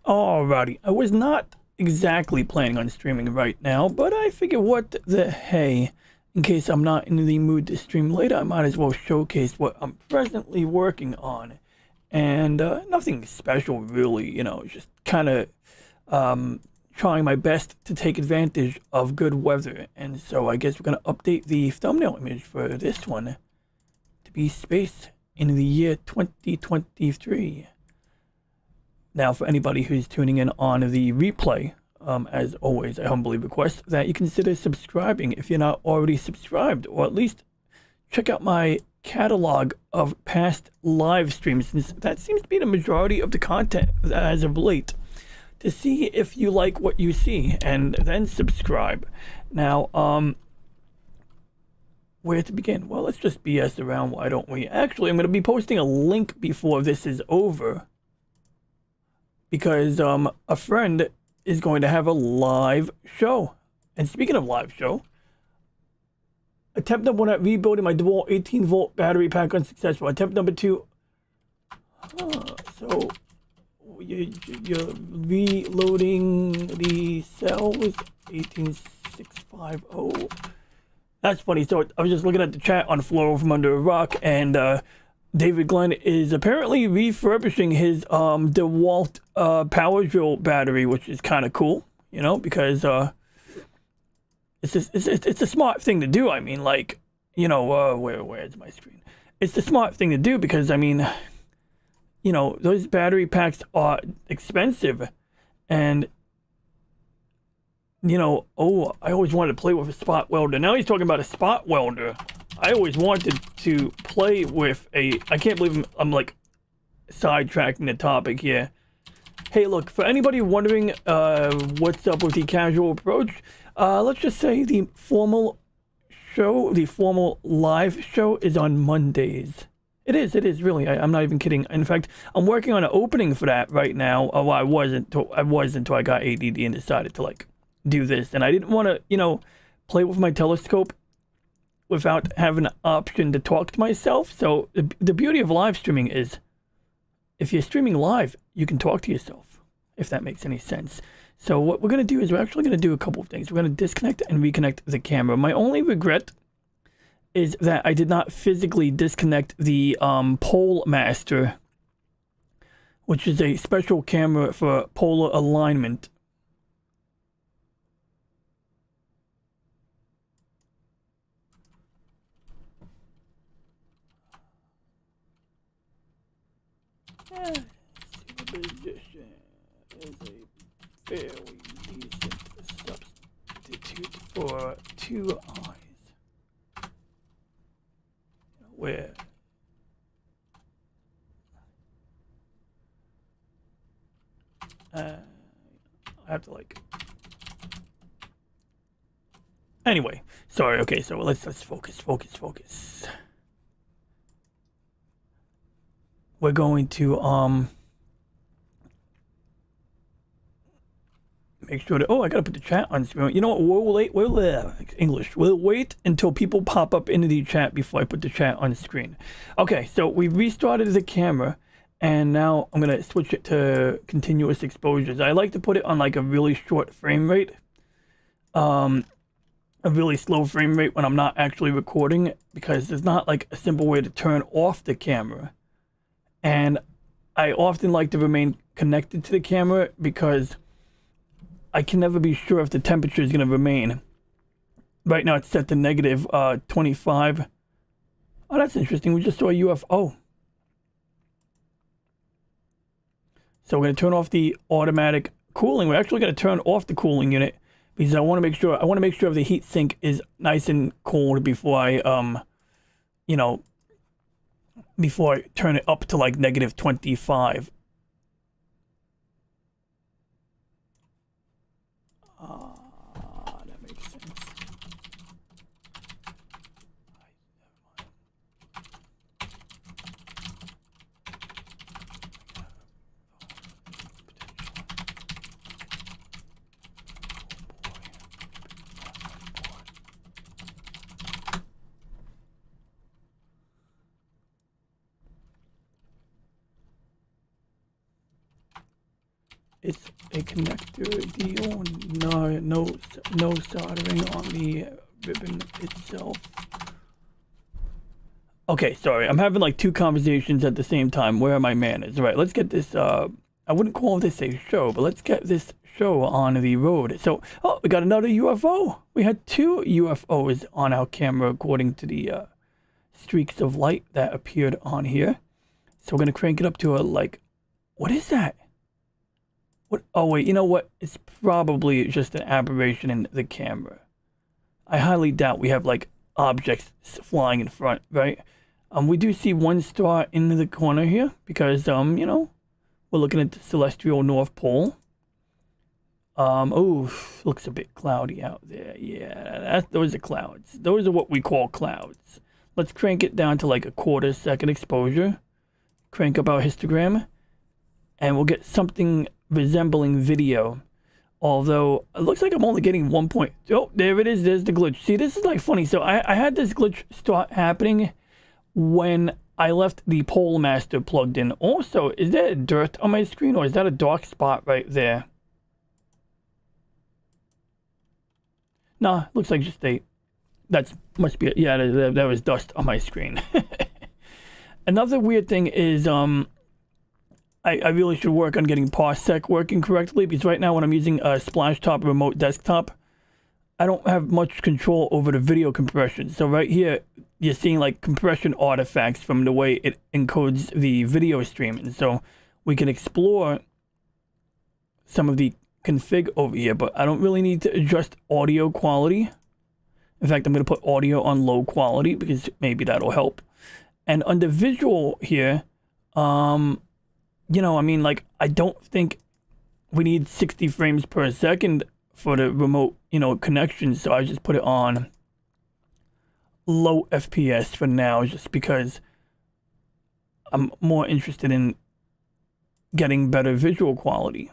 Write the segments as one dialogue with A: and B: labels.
A: Alrighty, I was not exactly planning on streaming right now, but I figure what the hey, in case I'm not in the mood to stream later, I might as well showcase what I'm presently working on. And nothing special really, just kind of trying my best to take advantage of good weather. And so I guess we're going to update the thumbnail image for this one to be space in the year 2023. Now, for anybody who's tuning in on the replay, as always, I humbly request that you consider subscribing if you're not already subscribed, or at least check out my catalog of past live streams, since that seems to be the majority of the content as of late, to see if you like what you see, and then subscribe. Now, where to begin? Well, let's just BS around, why don't we? Actually, I'm going to be posting a link before this is over, because a friend is going to have a live show. And speaking of live show, attempt number 1 at rebuilding my DeWalt 18-volt battery pack unsuccessful. Attempt number 2. So you're reloading the cells. 18650. That's funny. So I was just looking at the chat on Floor from Under a Rock, and David Glenn is apparently refurbishing his DeWalt power drill battery, which is kind of cool, because it's a smart thing to do. I mean, like, where's my screen? It's the smart thing to do because, I mean, those battery packs are expensive, and I always wanted to play with a spot welder. Now he's talking about a spot welder. I always wanted to play with I can't believe I'm like sidetracking the topic here. Hey, look, for anybody wondering what's up with the casual approach, let's just say the formal live show is on Mondays. It is really. I'm not even kidding. In fact, I'm working on an opening for that right now. Well, I wasn't until I got ADD and decided to like do this, and I didn't want to, play with my telescope without having an option to talk to myself. So the beauty of live streaming is, if you're streaming live, you can talk to yourself, if that makes any sense. So what we're going to do is we're actually going to do a couple of things. We're going to disconnect and reconnect the camera. My only regret is that I did not physically disconnect the Pole Master, which is a special camera for polar alignment. Superposition is a fairly decent substitute for 2 eyes. Where I have to like. Anyway, sorry. Okay, so let's focus. We're going to make sure that, I gotta put the chat on screen. You know what, we'll wait until people pop up into the chat before I put the chat on screen. Okay, so we restarted the camera, and now I'm gonna switch it to continuous exposures. I like to put it on like a really short frame rate, a really slow frame rate when I'm not actually recording, because there's not like a simple way to turn off the camera. And I often like to remain connected to the camera because I can never be sure if the temperature is going to remain. Right now it's set to negative 25. Oh, that's interesting. We just saw a UFO. So we're going to turn off the automatic cooling. We're actually going to turn off the cooling unit because I want to make sure the heat sink is nice and cold before I before I turn it up to like negative 25. That makes sense. it's a connector deal. No soldering on the ribbon itself. Okay, sorry. I'm having like two conversations at the same time. Where are my manners? Right, let's get this, I wouldn't call this a show, but let's get this show on the road. So, oh, we got another UFO. We had two UFOs on our camera according to the streaks of light that appeared on here. So we're going to crank it up to a, like, what is that? What? Oh, wait, you know what? It's probably just an aberration in the camera. I highly doubt we have, like, objects flying in front, right? We do see one star in the corner here because, you know, we're looking at the celestial North Pole. Oh, looks a bit cloudy out there. Yeah, those are clouds. Those are what we call clouds. Let's crank it down to like a 1/4 second exposure. Crank up our histogram. And we'll get something resembling video. Although, it looks like I'm only getting 1 point. Oh, there it is. There's the glitch. See, this is like funny. So I had this glitch start happening when I left the pole master plugged in. Also, is there dirt on my screen or is that a dark spot right there? Nah, looks like just a... That must be... Yeah, there was dust on my screen. Another weird thing is... I really should work on getting Parsec working correctly because right now when I'm using a Splashtop remote desktop, I don't have much control over the video compression. So right here, you're seeing like compression artifacts from the way it encodes the video stream. And so we can explore some of the config over here, but I don't really need to adjust audio quality. In fact, I'm going to put audio on low quality because maybe that'll help. And under visual here, you know, I mean, like, I don't think we need 60 frames per second for the remote, you know, connection. So I just put it on low FPS for now, just because I'm more interested in getting better visual quality.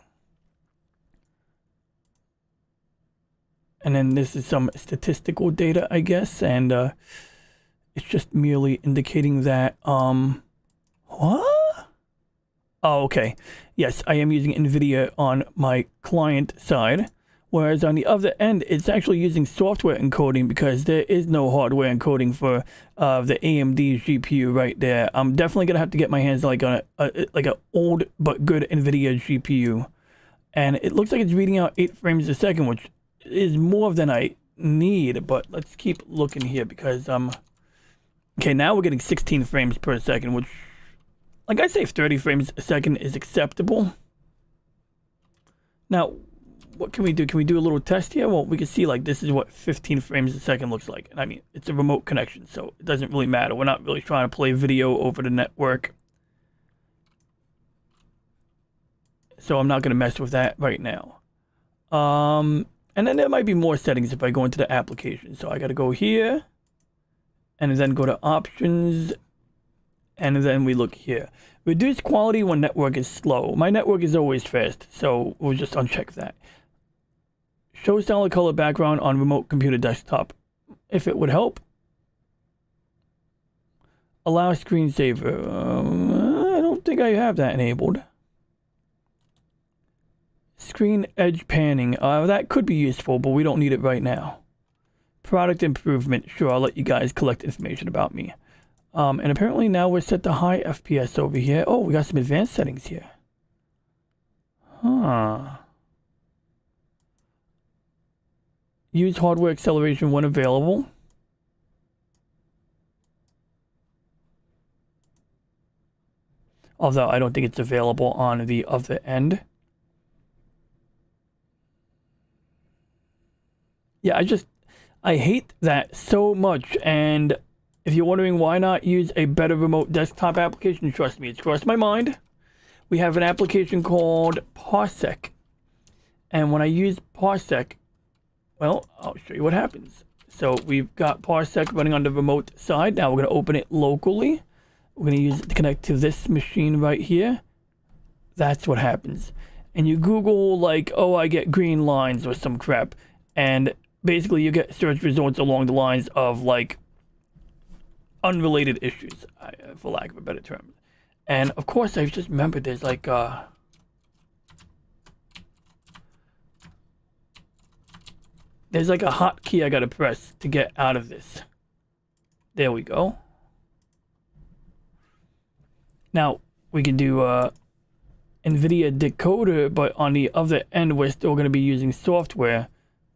A: And then this is some statistical data, I guess. And it's just merely indicating that, what? Oh, okay. Yes, I am using NVIDIA on my client side, whereas on the other end, it's actually using software encoding because there is no hardware encoding for the AMD GPU right there. I'm definitely gonna have to get my hands like on a old but good NVIDIA GPU, and it looks like it's reading out 8 frames a second, which is more than I need. But let's keep looking here because okay, now we're getting 16 frames per second, which, like I say, 30 frames a second is acceptable. Now, what can we do? Can we do a little test here? Well, we can see like this is what 15 frames a second looks like. And I mean, it's a remote connection, so it doesn't really matter. We're not really trying to play video over the network. So I'm not going to mess with that right now. And then there might be more settings if I go into the application. So I got to go here and then go to options. And then we look here. Reduce quality when network is slow. My network is always fast, so we'll just uncheck that. Show solid color background on remote computer desktop, if it would help. Allow screensaver. I don't think I have that enabled. Screen edge panning. That could be useful, but we don't need it right now. Product improvement. Sure, I'll let you guys collect information about me. And apparently now we're set to high FPS over here. Oh, we got some advanced settings here. Huh. Use hardware acceleration when available. Although I don't think it's available on the other end. Yeah, I hate that so much. And if you're wondering why not use a better remote desktop application, trust me, it's crossed my mind. We have an application called Parsec. And when I use Parsec, well, I'll show you what happens. So we've got Parsec running on the remote side. Now we're going to open it locally. We're going to use it to connect to this machine right here. That's what happens. And you Google like, oh, I get green lines or some crap. And basically you get search results along the lines of like unrelated issues, for lack of a better term. And of course, I just remembered there's like there's like a hotkey I gotta press to get out of this. There we go. Now we can do NVIDIA decoder, but on the other end we're still gonna be using software.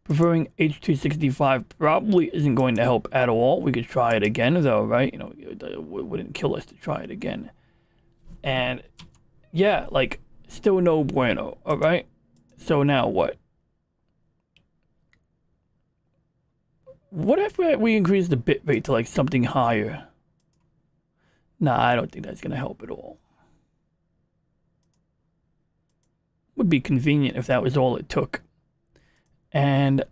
A: Preferring H.265 probably isn't going to help at all. We could try it again though, right? You know, it wouldn't kill us to try it again. And yeah, like still no bueno, all right? So now what? What if we increase the bit rate to like something higher? Nah, I don't think that's gonna help at all. Would be convenient if that was all it took. And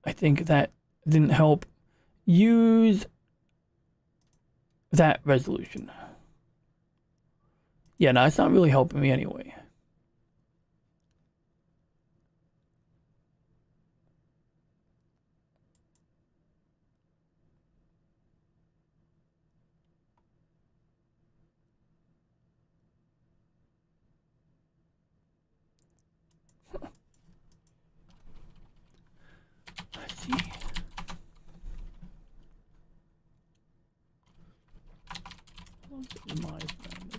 A: I think that didn't help. Use that resolution. Yeah, no, it's not really helping me anyway. Let's see. My friend,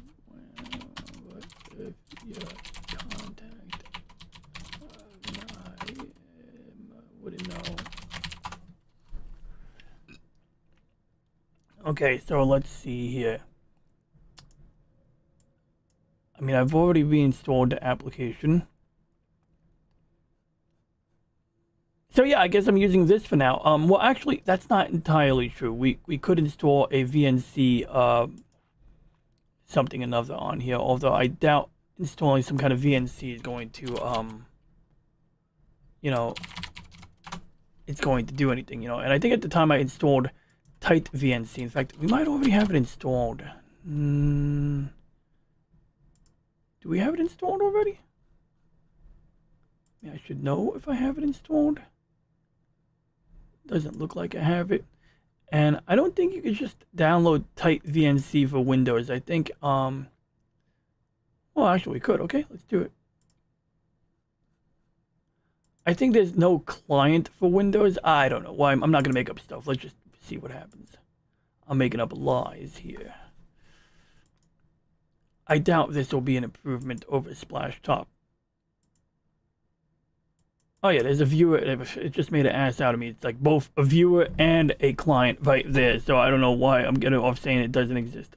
A: what if your contact I wouldn't know. Okay, so let's see here. I mean, I've already reinstalled the application. So yeah, I guess I'm using this for now. Well, actually, that's not entirely true. We could install a VNC something another on here, although I doubt installing some kind of VNC is going to you know, it's going to do anything, you know. And I think at the time I installed tight VNC. In fact, we might already have it installed. Do we have it installed already? Yeah, I should know if I have it installed. Doesn't look like I have it. And I don't think you could just download tight VNC for Windows. I think, well, actually we could. Okay, let's do it. I think there's no client for Windows. I don't know why. I'm not going to make up stuff. Let's just see what happens. I'm making up lies here. I doubt this will be an improvement over Splash Top. Oh yeah, there's a viewer. It just made an ass out of me. It's like both a viewer and a client right there. So I don't know why I'm getting off saying it doesn't exist.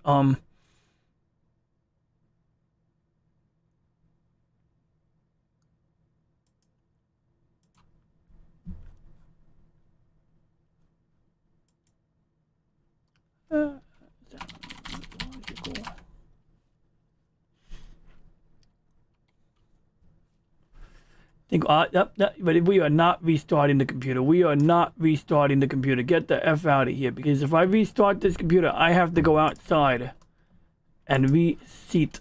A: Think, but we are not restarting the computer. We are not restarting the computer. Get the F out of here, because if I restart this computer, I have to go outside and reseat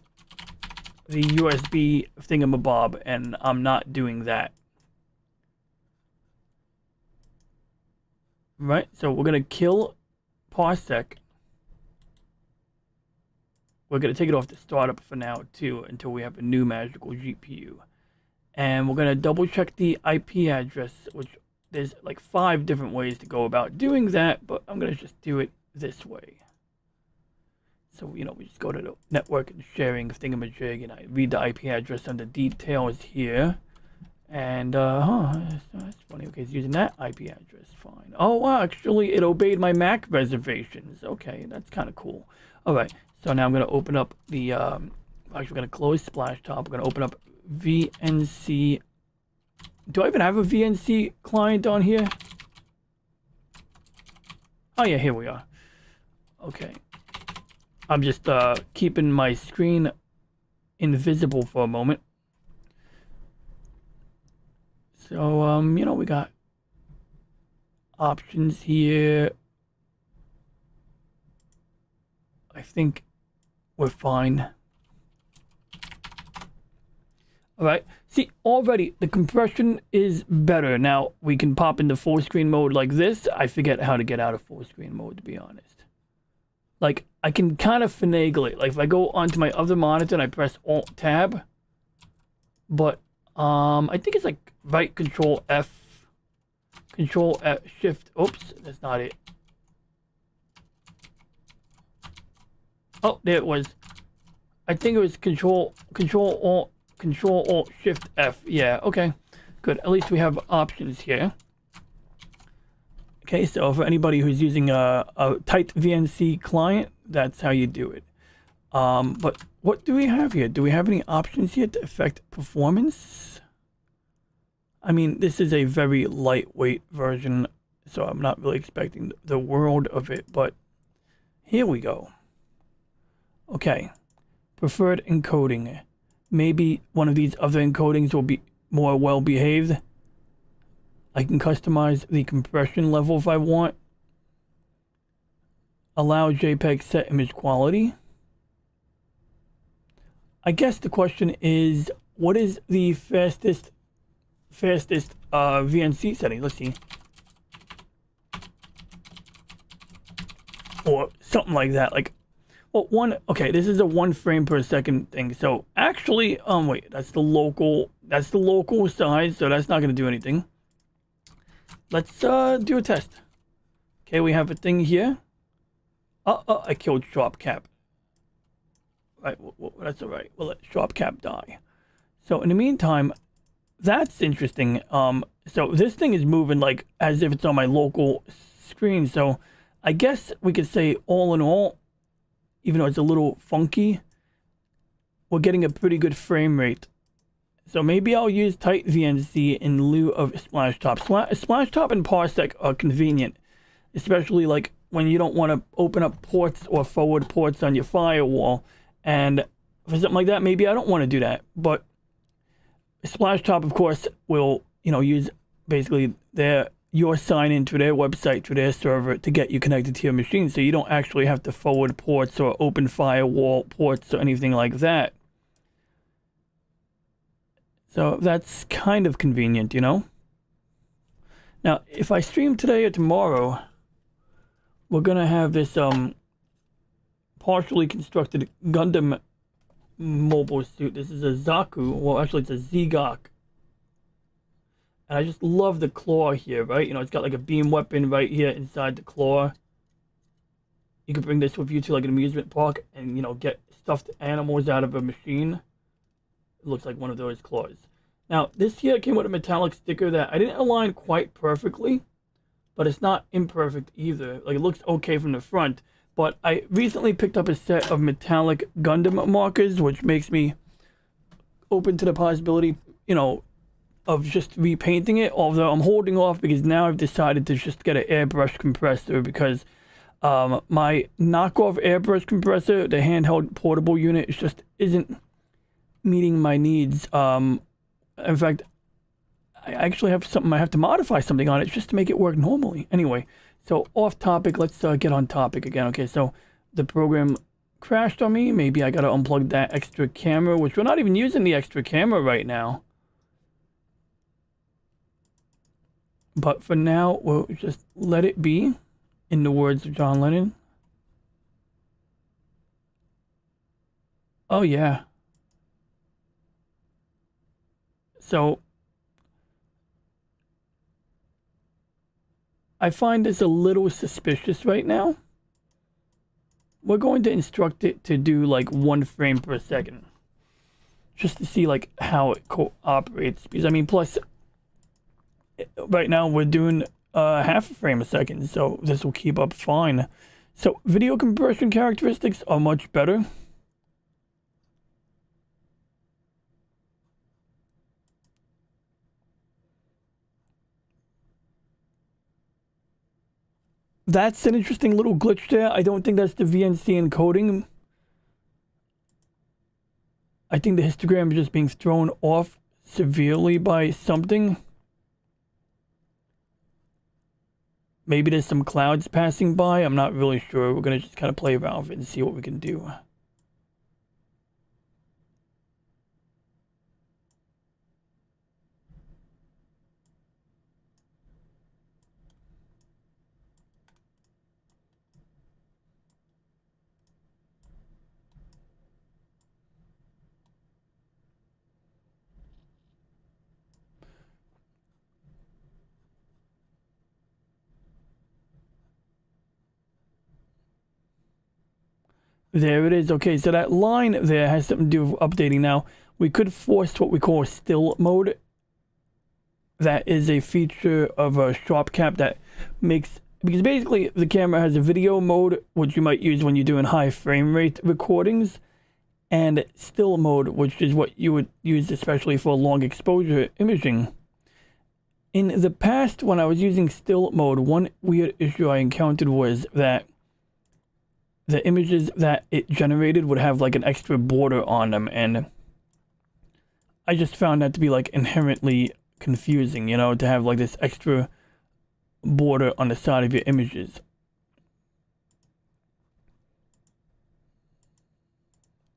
A: the USB thingamabob, and I'm not doing that. Right, so we're gonna kill Parsec. We're gonna take it off the startup for now too, until we have a new magical GPU. And we're gonna double check the IP address, which there's like 5 different ways to go about doing that, but I'm gonna just do it this way. So, you know, we just go to the network and sharing thingamajig, and I read the IP address under details here. And, that's funny. Okay, it's using that IP address. Fine. Oh, actually, it obeyed my MAC reservations. Okay, that's kind of cool. All right, so now I'm going to open up the, actually, we're going to close Splash Top. We're going to open up VNC. Do I even have a VNC client on here? Oh, yeah, here we are. Okay. I'm just keeping my screen invisible for a moment. So, you know, we got options here. I think we're fine. All right. See, already the compression is better. Now we can pop into full screen mode like this. I forget how to get out of full screen mode, to be honest. Like, I can kind of finagle it. Like, if I go onto my other monitor and I press Alt Tab, but I think it's like right Control F Control Shift. Oops, that's not it. Oh, there it was. I think it was Control Alt Shift F. Yeah, okay. Good. At least we have options here. Okay, so for anybody who's using a tight VNC client, that's how you do it. But what do we have here? Do we have any options here to affect performance? I mean, this is a very lightweight version, so I'm not really expecting the world of it, but here we go. Okay, preferred encoding. Maybe one of these other encodings will be more well behaved. I can customize the compression level if I want. Allow JPEG set image quality. I guess the question is, what is the fastest VNC setting? Let's see. Or something like that. Like, well, okay, this is a 1 frame per second thing. So actually, wait, that's the local size, so that's not going to do anything. Let's do a test. Okay, we have a thing here. I killed Sharp Cap. Right, well, that's all right. We'll let Sharp Cap die. So in the meantime, that's interesting. So this thing is moving like as if it's on my local screen. So I guess we could say all in all, even though it's a little funky, we're getting a pretty good frame rate. So maybe I'll use tight VNC in lieu of Splash Top. Splash Top and Parsec are convenient, especially like when you don't want to open up ports or forward ports on your firewall. And for something like that, maybe I don't want to do that. But Splash Top, of course, will, use basically your sign in to their website, to their server to get you connected to your machine. So you don't actually have to forward ports or open firewall ports or anything like that. So that's kind of convenient, Now, if I stream today or tomorrow, we're going to have this partially constructed Gundam mobile suit. This is a Zaku. Well, actually, it's a Zigok. And I just love the claw here, right? It's got like a beam weapon right here inside the claw. You can bring this with you to like an amusement park and, get stuffed animals out of a machine. It looks like one of those claws. Now, this here came with a metallic sticker that I didn't align quite perfectly, but it's not imperfect either. Like, it looks okay from the front. But I recently picked up a set of metallic Gundam markers, which makes me open to the possibility, of just repainting it. Although I'm holding off because now I've decided to just get an airbrush compressor because my knockoff airbrush compressor, the handheld portable unit, just isn't meeting my needs. In fact, I actually have something, I have to modify something on it just to make it work normally. Anyway, so off topic, let's get on topic again. Okay, so the program crashed on me. Maybe I gotta unplug that extra camera, which we're not even using the extra camera right now. But for now, we'll just let it be, in the words of John Lennon. Oh yeah. So I find this a little suspicious right now. We're going to instruct it to do like 1 frame per second. Just to see like how it cooperates. Because I mean, plus right now we're doing half a frame a second. So this will keep up fine. So video compression characteristics are much better. That's an interesting little glitch there. I don't think that's the VNC encoding. I think the histogram is just being thrown off severely by something. Maybe there's some clouds passing by. I'm not really sure. We're going to just kind of play around with it and see what we can do. There it is. Okay, so that line there has something to do with updating. Now, we could force what we call still mode. That is a feature of a sharp cap that makes, because basically the camera has a video mode, which you might use when you're doing high frame rate recordings, and still mode, which is what you would use especially for long exposure imaging. In the past, when I was using still mode, one weird issue I encountered was that the images that it generated would have like an extra border on them, and I just found that to be like inherently confusing, you know, to have like this extra border on the side of your images.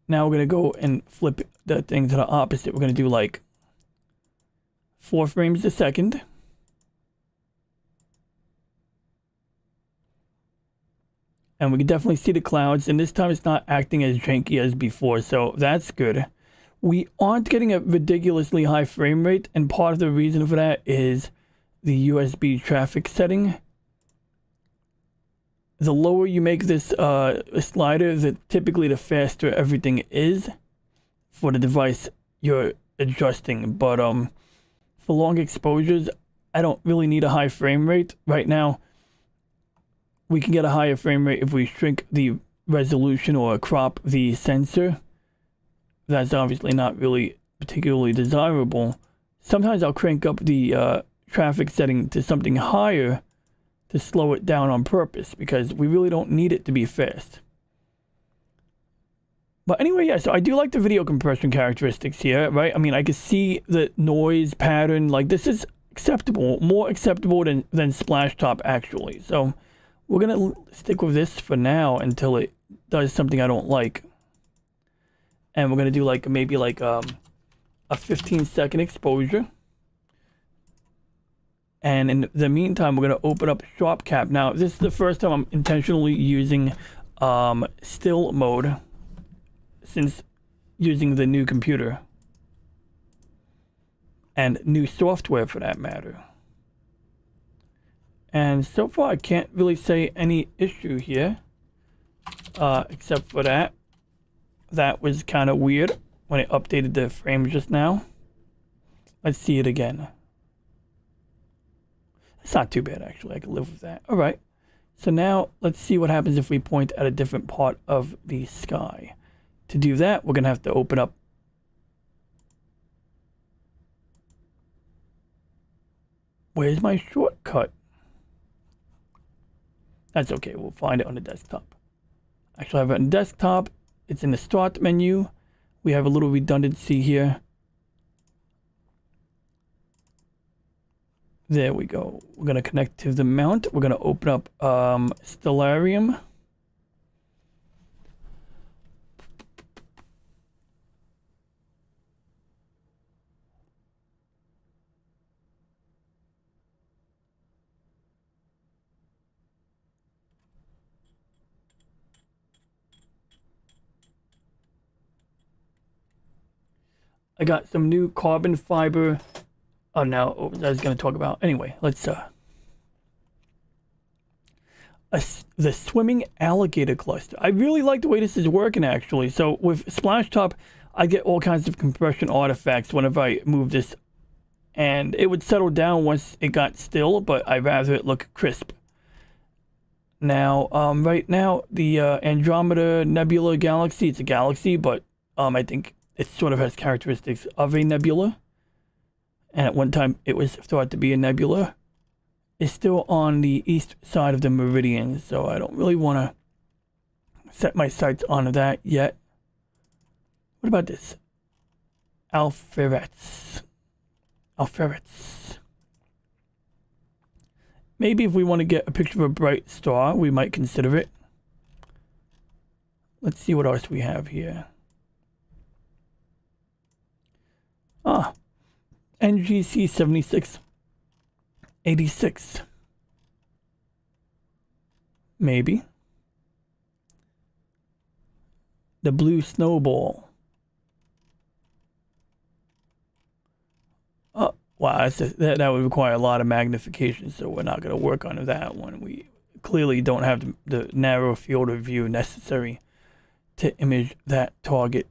A: Now we're going to go and flip the thing to the opposite. We're going to do like 4 frames a second. And we can definitely see the clouds, and this time it's not acting as janky as before, so that's good. We aren't getting a ridiculously high frame rate, and part of the reason for that is the USB traffic setting. The lower you make this slider, typically the faster everything is for the device you're adjusting. But for long exposures, I don't really need a high frame rate right now. We can get a higher frame rate if we shrink the resolution or crop the sensor. That's obviously not really particularly desirable. Sometimes I'll crank up the traffic setting to something higher to slow it down on purpose, because we really don't need it to be fast. But anyway, yeah, so I do like the video compression characteristics here, right? I mean, I can see the noise pattern. Like, this is acceptable, more acceptable than Splash Top, actually. So we're going to stick with this for now until it does something I don't like. And we're going to do like maybe like a 15-second exposure. And in the meantime, we're going to open up Sharp Cap. Now, this is the first time I'm intentionally using still mode since using the new computer. And new software, for that matter. And so far, I can't really say any issue here. Except for that. That was kind of weird when it updated the frame just now. Let's see it again. It's not too bad, actually. I can live with that. All right. So now let's see what happens if we point at a different part of the sky. To do that, we're going to have to open up. Where's my shortcut? That's okay. We'll find it on the desktop. Actually, I have it on the desktop. It's in the start menu. We have a little redundancy here. There we go. We're going to connect to the mount. We're going to open up Stellarium. I got some new carbon fiber. Oh, now I was going to talk about. Anyway, let's the swimming alligator cluster. I really like the way this is working, actually. So with Splash Top, I get all kinds of compression artifacts whenever I move this, and it would settle down once it got still, but I'd rather it look crisp. Now, right now, the Andromeda Nebula Galaxy, it's a galaxy, but I think it sort of has characteristics of a nebula. And at one time it was thought to be a nebula. It's still on the east side of the meridian, so I don't really want to set my sights on that yet. What about this? Alpheretz. Maybe if we want to get a picture of a bright star, we might consider it. Let's see what else we have here. NGC 7686. Maybe. The blue snowball. Oh, wow, that would require a lot of magnification, so we're not going to work on that one. We clearly don't have the narrow field of view necessary to image that target.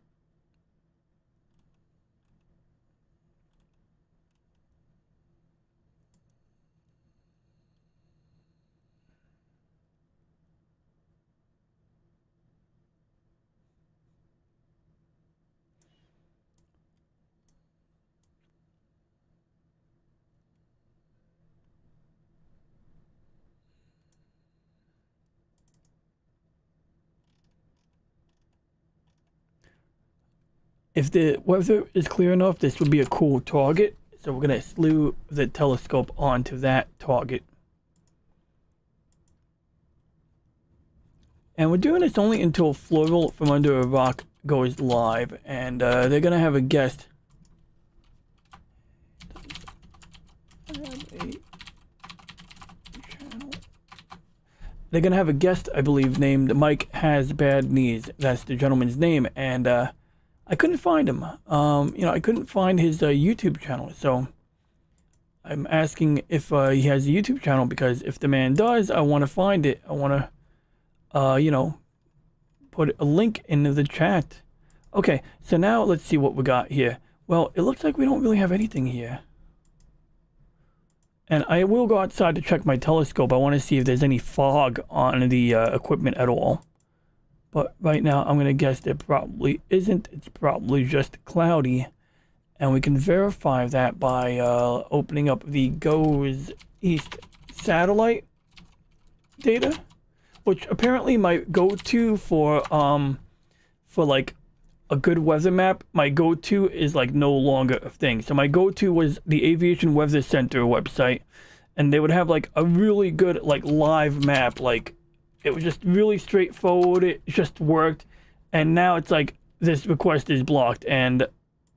A: If the weather is clear enough, this would be a cool target. So we're going to slew the telescope onto that target. And we're doing this only until Floral from Under a Rock goes live. And they're going to have a guest. They're going to have a guest, I believe, named Mike Has Bad Knees. That's the gentleman's name. And I couldn't find him. I couldn't find his YouTube channel. So I'm asking if he has a YouTube channel, because if the man does, I want to find it. I want to, put a link into the chat. Okay, so now let's see what we got here. Well, it looks like we don't really have anything here. And I will go outside to check my telescope. I want to see if there's any fog on the equipment at all. But right now, I'm going to guess there probably isn't. It's probably just cloudy. And we can verify that by opening up the Goes East satellite data, which apparently my go-to for like a good weather map, my go-to is like no longer a thing. So my go-to was the Aviation Weather Center website, and they would have like a really good like live map. Like it was just really straightforward. It just worked. And now it's like this request is blocked, and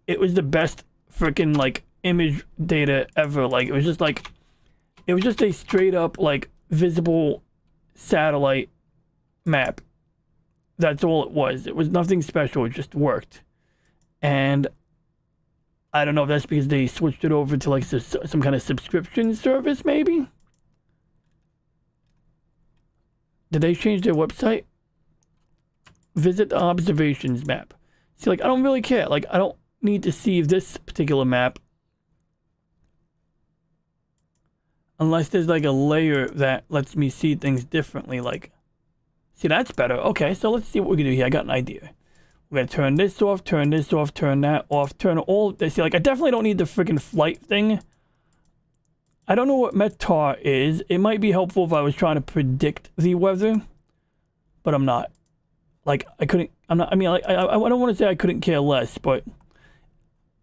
A: it was the best freaking like image data ever. Like it was just a straight up like visible satellite map. That's all it was. It was nothing special. It just worked. And I don't know if that's because they switched it over to like some kind of subscription service, maybe? Did they change their website? Visit the observations map. See, like, I don't really care. Like, I don't need to see this particular map unless there's like a layer that lets me see things differently. Like, see, that's better. Okay, so let's see what we can do here. I got an idea. We're going to turn this off, turn this off, turn that off, turn all this. See, like, I definitely don't need the freaking flight thing. I don't know what METAR is. It might be helpful if I was trying to predict the weather, but I'm not. Like, I couldn't, I'm not, I mean, like, I don't want to say I couldn't care less, but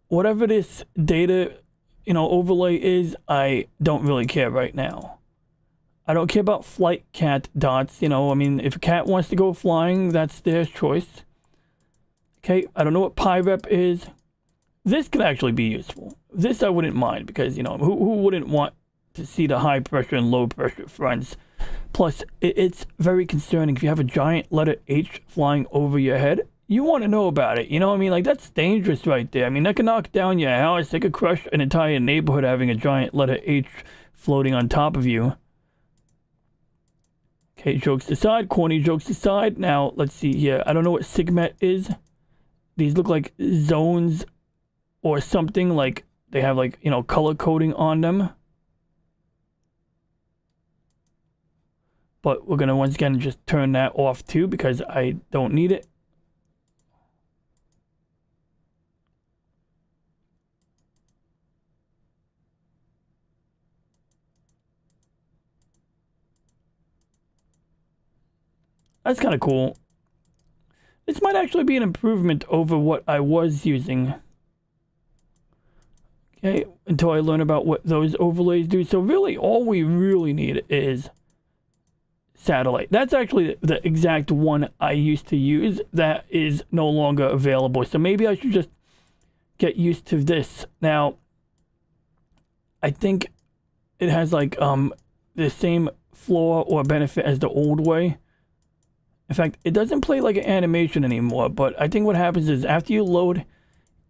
A: whatever this data, overlay is, I don't really care right now. I don't care about flight cat dots, I mean, if a cat wants to go flying, that's their choice. Okay, I don't know what PyRep is. This could actually be useful. This I wouldn't mind, because, who wouldn't want to see the high pressure and low pressure fronts? Plus, it's very concerning. If you have a giant letter H flying over your head, you want to know about it. You know what I mean? Like, that's dangerous right there. I mean, that could knock down your house. It could crush an entire neighborhood having a giant letter H floating on top of you. Okay, jokes aside, corny jokes aside. Now, let's see here. I don't know what SIGMET is. These look like zones or something. Like, they have, like, color coding on them. But we're going to, once again, just turn that off, too, because I don't need it. That's kind of cool. This might actually be an improvement over what I was using. Okay, until I learn about what those overlays do. So really, all we really need is satellite. That's actually the exact one I used to use that is no longer available. So maybe I should just get used to this. Now, I think it has like the same flaw or benefit as the old way. In fact, it doesn't play like an animation anymore, but I think what happens is after you load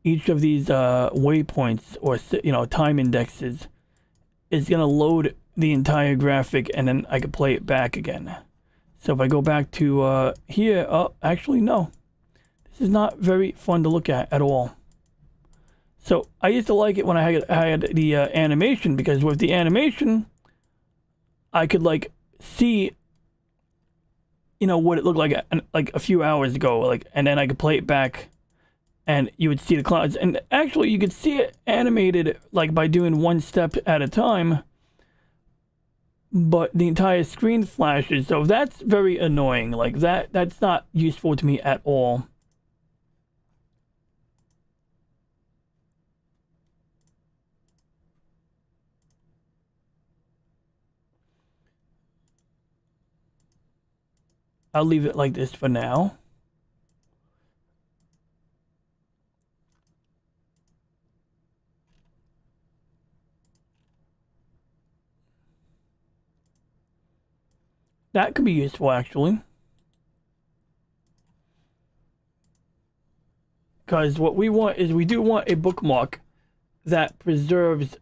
A: each of these waypoints or time indexes, it's going to load the entire graphic, and then I can play it back again. So if I go back to here, oh, actually no. This is not very fun to look at all. So I used to like it when I had the animation, because with the animation, I could like see, you know, what it looked like a few hours ago, like, and then I could play it back, and you would see the clouds. And actually, you could see it animated like by doing one step at a time, but the entire screen flashes. So that's very annoying. Like that's not useful to me at all. I'll leave it like this for now. That could be useful, actually. Because what we want is, we do want a bookmark that preserves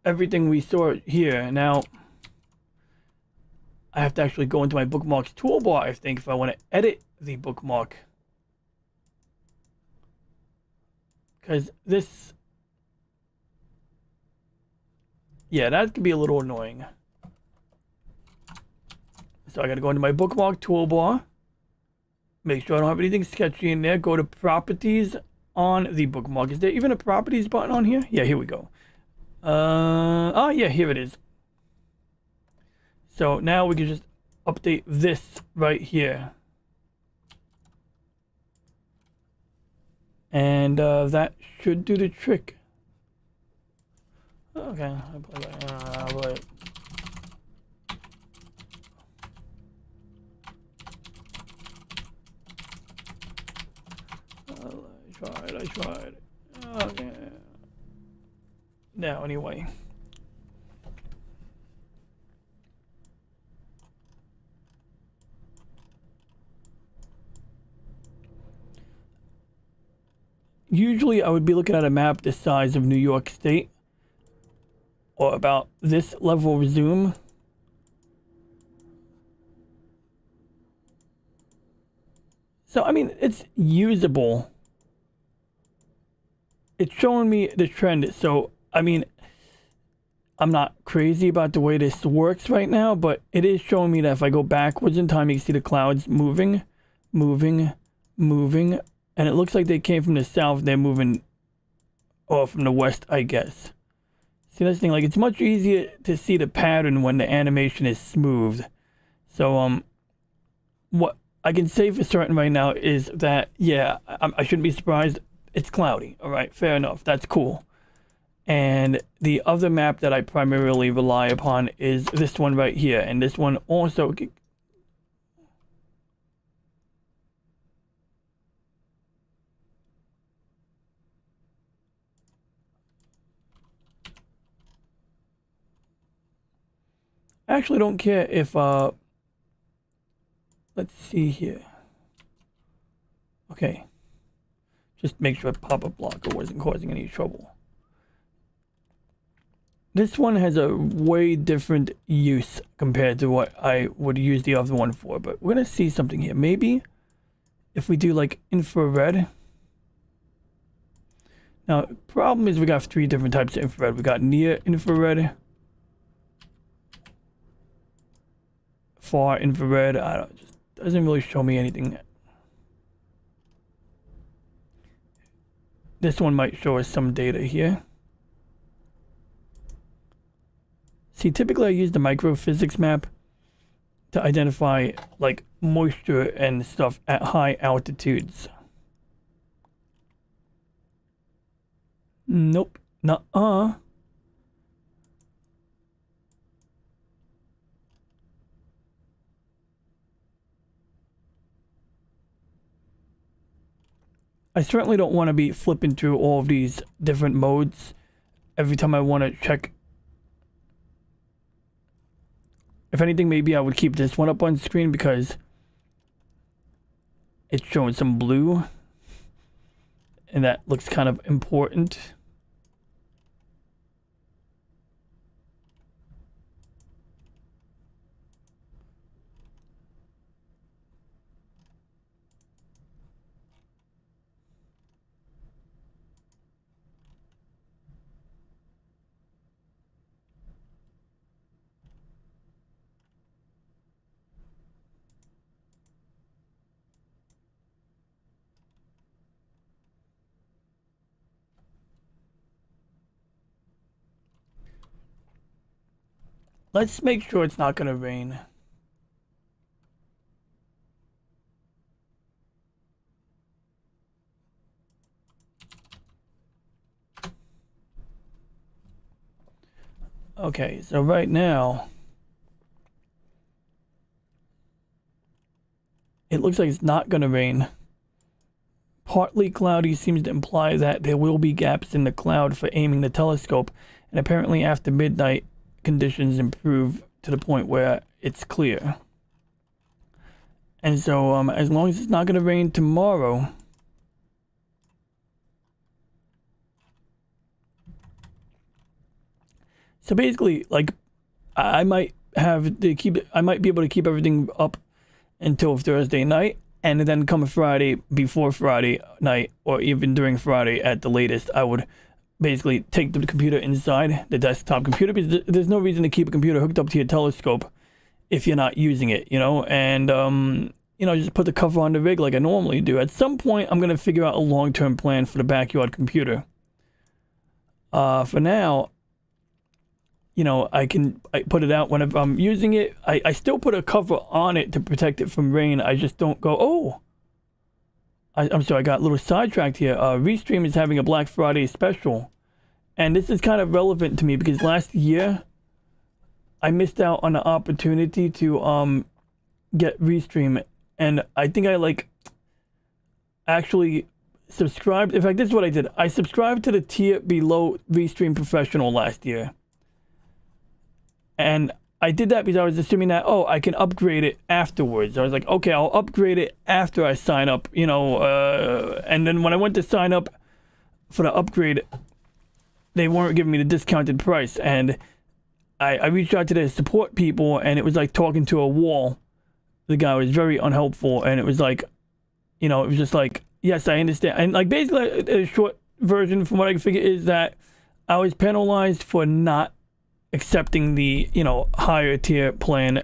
A: everything we saw here. Now, I have to actually go into my bookmarks toolbar, I think, if I want to edit the bookmark. Because this... yeah, that could be a little annoying. So I gotta go into my bookmark toolbar. Make sure I don't have anything sketchy in there. Go to properties on the bookmark. Is there even a properties button on here? Yeah, here we go. Oh yeah, here it is. So now we can just update this right here. And that should do the trick. Okay, I'll play that. I tried. Okay. Now, anyway. Usually, I would be looking at a map the size of New York State, or about this level of zoom. So, I mean, it's usable. It's showing me the trend. So, I mean, I'm not crazy about the way this works right now, but it is showing me that if I go backwards in time, you can see the clouds moving, moving, moving. And it looks like they came from the south. They're moving, or from the west, I guess. See, that's the thing. Like, it's much easier to see the pattern when the animation is smooth. So, what I can say for certain right now is that, yeah, I shouldn't be surprised. It's cloudy. All right, fair enough. That's cool. And the other map that I primarily rely upon is this one right here. And this one also... I actually don't care if, let's see here. Okay. Just make sure pop-up blocker wasn't causing any trouble. This one has a way different use compared to what I would use the other one for, but we're gonna see something here. Maybe if we do like infrared. Now, problem is we got 3 different types of infrared. We got near infrared, far infrared. I don't, just doesn't really show me anything. This one might show us some data here. See, typically I use the microphysics map to identify like moisture and stuff at high altitudes. Nope. Nuh-uh. I certainly don't want to be flipping through all of these different modes every time I want to check. If anything, maybe I would keep this one up on screen because it's showing some blue. And that looks kind of important. Let's make sure it's not gonna rain. Okay, so right now it looks like it's not gonna rain. Partly cloudy seems to imply that there will be gaps in the cloud for aiming the telescope, and apparently after midnight conditions improve to the point where it's clear. And so as long as it's not going to rain tomorrow, so basically, like, I might have to keep it, I might be able to keep everything up until Thursday night, and then come Friday, before Friday night, or even during Friday at the latest, I would basically take the computer inside, the desktop computer, because there's no reason to keep a computer hooked up to your telescope if you're not using it, you know, and you know, just put the cover on the rig like I normally do. At some point, I'm going to figure out a long-term plan for the backyard computer. For now, you know, I put it out whenever I'm using it. I still put a cover on it to protect it from rain. I just don't go, oh, I'm sorry, I got a little sidetracked here. Restream is having a Black Friday special. And this is kind of relevant to me because last year, I missed out on the opportunity to get Restream. And I think I like actually subscribed. In fact, this is what I did. I subscribed to the tier below Restream Professional last year. And I did that because I was assuming that, oh, I can upgrade it afterwards. I was like, okay, I'll upgrade it after I sign up, you know. And then when I went to sign up for the upgrade, they weren't giving me the discounted price. And I reached out to the support people, and it was like talking to a wall. The guy was very unhelpful, and it was like, you know, it was just like, yes, I understand. And like basically a short version from what I can figure is that I was penalized for not accepting the, you know, higher tier plan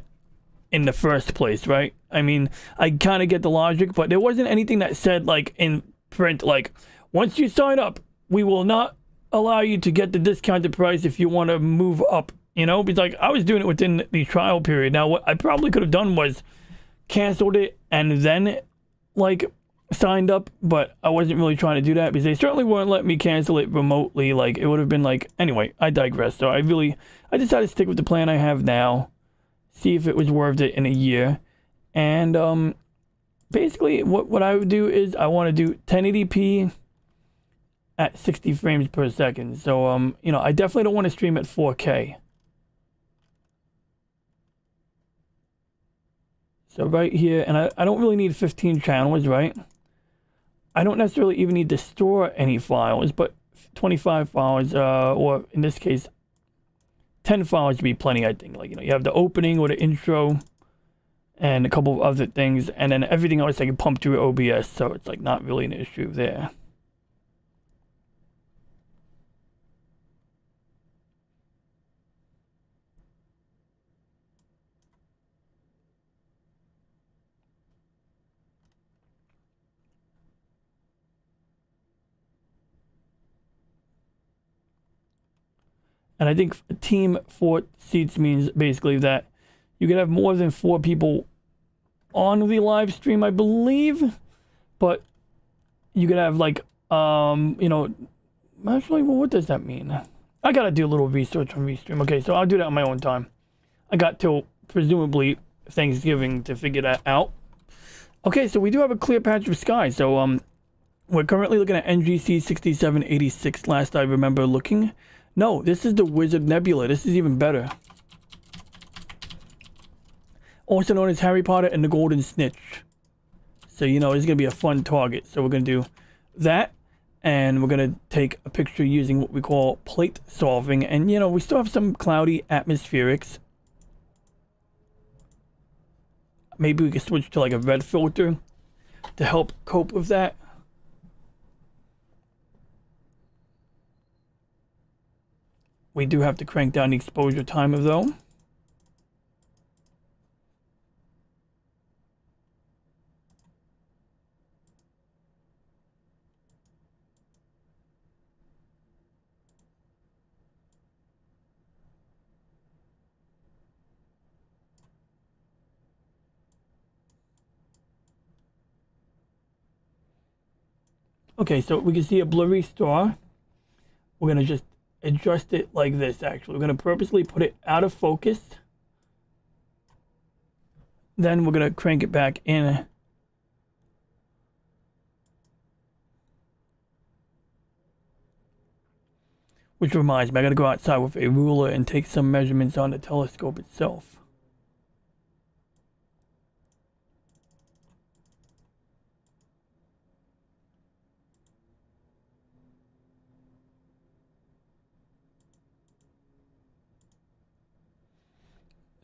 A: in the first place, right? I mean, I kind of get the logic, but there wasn't anything that said like in print, like, once you sign up, we will not allow you to get the discounted price if you want to move up, you know? Because like I was doing it within the trial period. Now, what I probably could have done was canceled it and then like signed up, but I wasn't really trying to do that because they certainly wouldn't let me cancel it remotely. Like it would have been like, anyway, I digress. So I decided to stick with the plan I have now, see if it was worth it in a year. And basically what I would do is I want to do 1080p at 60 frames per second. So you know, I definitely don't want to stream at 4K. So right here, and I don't really need 15 channels, right? I don't necessarily even need to store any files, but 25 files, or in this case, 10 files would be plenty, I think. Like, you know, you have the opening or the intro and a couple of other things, and then everything else I can pump through OBS, so it's like not really an issue there. And I think team 4 seats means basically that you can have more than 4 people on the live stream, I believe. But you could have like, you know, actually, well, what does that mean? I gotta do a little research on Restream. Okay, so I'll do that on my own time. I got till presumably Thanksgiving to figure that out. Okay, so we do have a clear patch of sky. So we're currently looking at NGC 6786 last I remember looking. No, this is the Wizard Nebula. This is even better. Also known as Harry Potter and the Golden Snitch. So, you know, it's going to be a fun target. So we're going to do that. And we're going to take a picture using what we call plate solving. And, you know, we still have some cloudy atmospherics. Maybe we can switch to like a red filter to help cope with that. We do have to crank down the exposure timer though. Okay, so we can see a blurry star. We're gonna just adjust it like this. Actually, we're gonna purposely put it out of focus. Then we're gonna crank it back in. Which reminds me, I gotta go outside with a ruler and take some measurements on the telescope itself.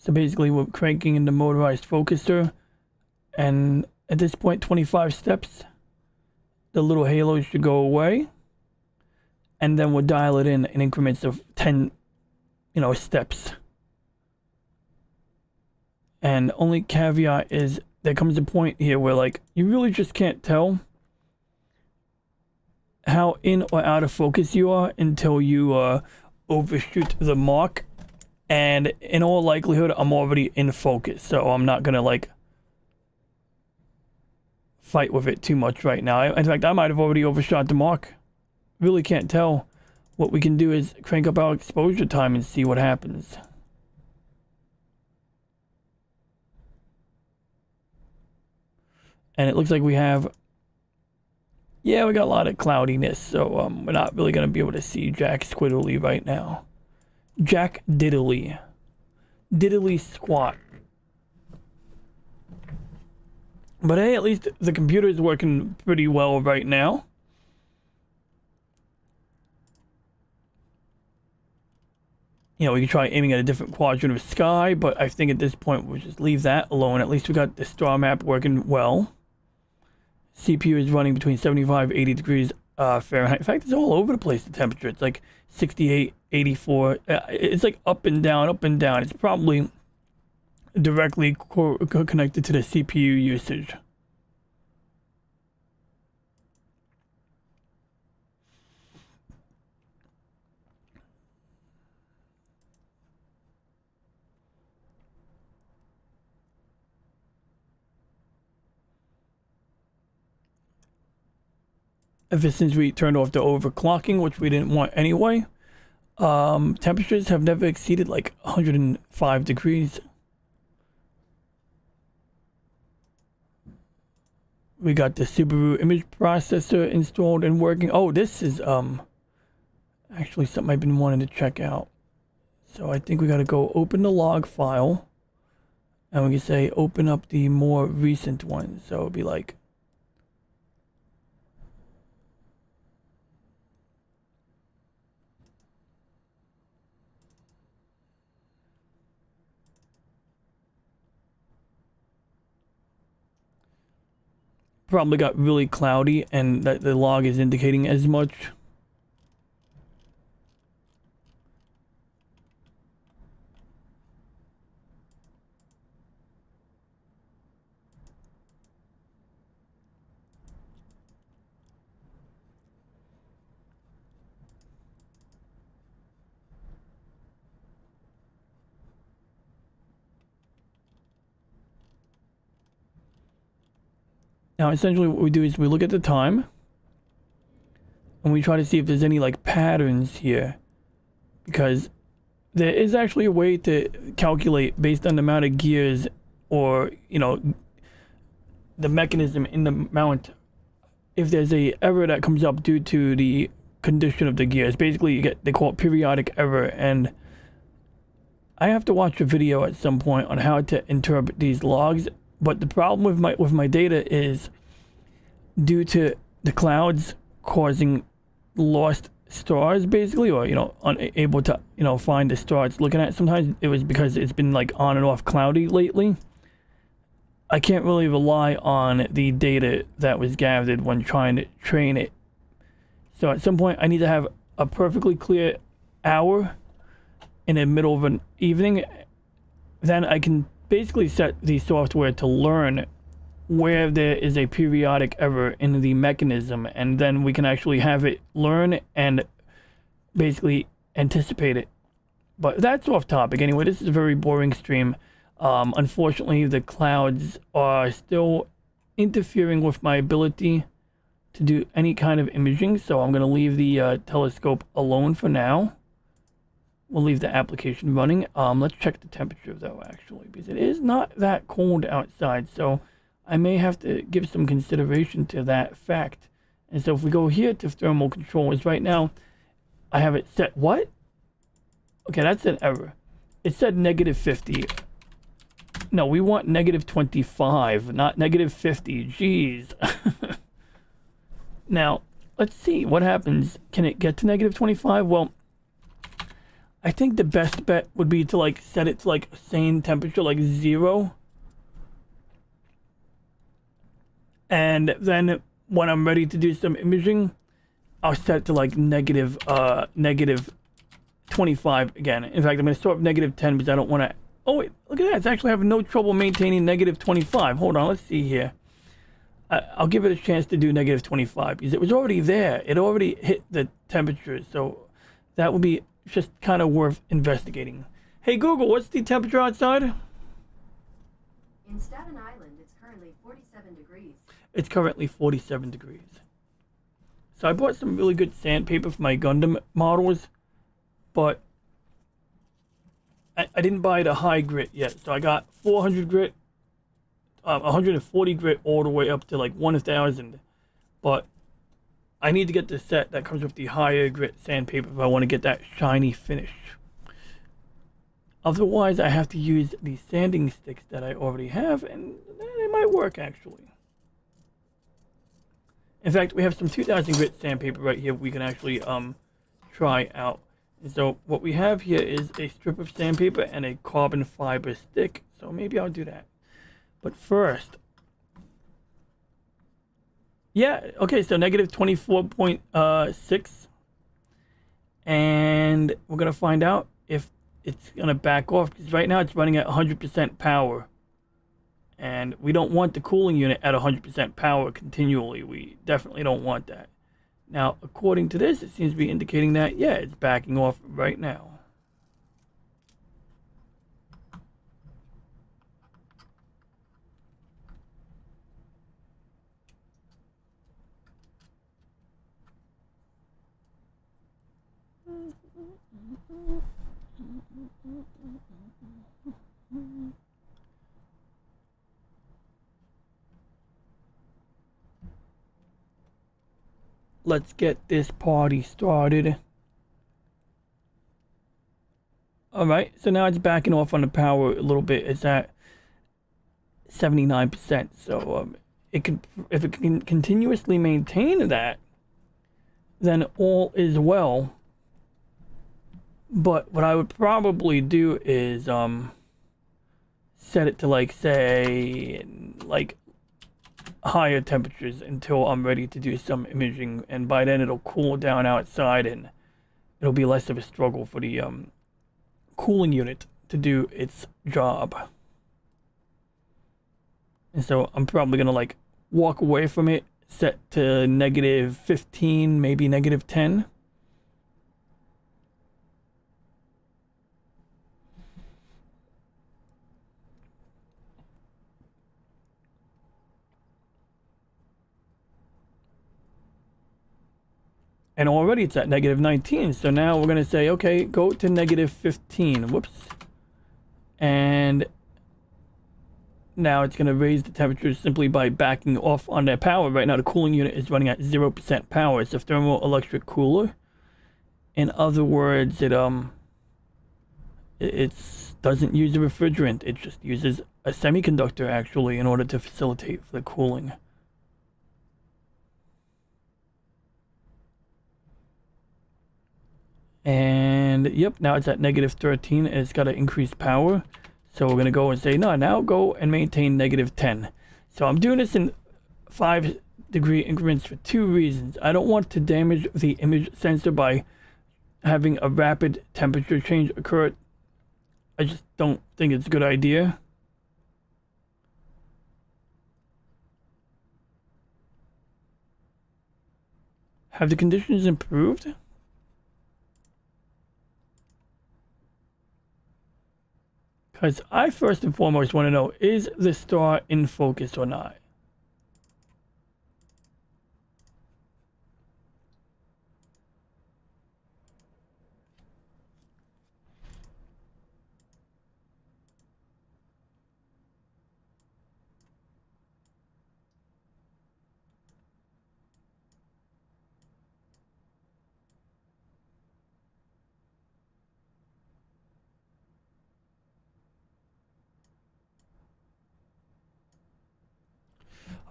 A: So basically we're cranking in the motorized focuser, and at this point 25 steps, the little halos should go away, and then we'll dial it in increments of 10 steps. And only caveat is there comes a point here where like you really just can't tell how in or out of focus you are until you overshoot the mark. And in all likelihood, I'm already in focus, so I'm not gonna like fight with it too much right now. In fact, I might have already overshot the mark. Really can't tell. What we can do is crank up our exposure time and see what happens. And it looks like we have, yeah, we got a lot of cloudiness, so we're not really gonna be able to see Jack Squiddly right now. Jack Diddly. Diddly squat. But hey, at least the computer is working pretty well right now. You know, we can try aiming at a different quadrant of sky, but I think at this point we'll just leave that alone. At least we got the star map working well. CPU is running between 75 80 degrees Fahrenheit. In fact, it's all over the place, the temperature. It's like 68, 84. It's like up and down, up and down. It's probably directly connected to the CPU usage. Ever since we turned off the overclocking, which we didn't want anyway, temperatures have never exceeded like 105 degrees. We got the Subaru image processor installed and working. Oh, this is actually something I've been wanting to check out. So I think we got to go open the log file, and we can say open up the more recent one. So it'd be like probably got really cloudy, and that the log is indicating as much. Now, essentially what we do is we look at the time and we try to see if there's any like patterns here, because there is actually a way to calculate based on the amount of gears, or the mechanism in the mount, if there's a error that comes up due to the condition of the gears. Basically they call it periodic error, and I have to watch a video at some point on how to interpret these logs. But the problem with my data is, due to the clouds causing lost stars, basically, or unable to find the star it's looking at. Sometimes it was because it's been like on and off cloudy lately. I can't really rely on the data that was gathered when trying to train it. So at some point I need to have a perfectly clear hour in the middle of an evening. Then I can basically set the software to learn where there is a periodic error in the mechanism, and then we can actually have it learn and basically anticipate it. But that's off topic. Anyway, this is a very boring stream. Unfortunately, the clouds are still interfering with my ability to do any kind of imaging, so I'm going to leave the telescope alone for now. We'll leave the application running. Let's check the temperature though, actually, because it is not that cold outside, so I may have to give some consideration to that fact. And so if we go here to thermal controls, right now I have it set, what? Okay, that's an error. It said -50. No, we want -25, not -50. Jeez. Now, let's see what happens. Can it get to -25? Well, I think the best bet would be to like set it to like a sane temperature, like 0. And then when I'm ready to do some imaging, I'll set it to like -25 again. In fact, I'm going to start with -10 because I don't want to... Oh, wait, look at that. It's actually having no trouble maintaining -25. Hold on, let's see here. I'll give it a chance to do -25 because it was already there. It already hit the temperature, so that would be just kind of worth investigating. Hey Google, what's the temperature outside?
B: In Staten Island, it's currently 47 degrees.
A: It's currently 47 degrees. So I bought some really good sandpaper for my Gundam models, but I didn't buy the high grit yet. So I got 400 grit, 140 grit all the way up to like 1000. But I need to get the set that comes with the higher grit sandpaper if I want to get that shiny finish. Otherwise, I have to use the sanding sticks that I already have, and they might work actually. In fact, we have some 2000 grit sandpaper right here we can actually try out. And so what we have here is a strip of sandpaper and a carbon fiber stick. So maybe I'll do that. But first, yeah, okay, so -24.6. And we're going to find out if it's going to back off, because right now it's running at 100% power. And we don't want the cooling unit at 100% power continually. We definitely don't want that. Now, according to this, it seems to be indicating that, yeah, it's backing off right now. Let's get this party started. Alright, so now it's backing off on the power a little bit. It's at 79%. So if it can continuously maintain that, then all is well. But what I would probably do is set it to like, say, like higher temperatures until I'm ready to do some imaging, and by then it'll cool down outside and it'll be less of a struggle for the cooling unit to do its job. And so I'm probably gonna like walk away from it, set to -15, maybe -10. And already it's at -19. So now we're going to say, okay, go to -15. Whoops. And now it's going to raise the temperature simply by backing off on that power. Right now the cooling unit is running at 0% power. It's a thermoelectric cooler. In other words, it doesn't use a refrigerant. It just uses a semiconductor actually in order to facilitate the cooling. And yep, now it's at -13 and it's got to increase power. So we're going to go and say, no, now go and maintain -10. So I'm doing this in 5-degree increments for 2 reasons. I don't want to damage the image sensor by having a rapid temperature change occur. I just don't think it's a good idea. Have the conditions improved? Because I first and foremost want to know, is the star in focus or not?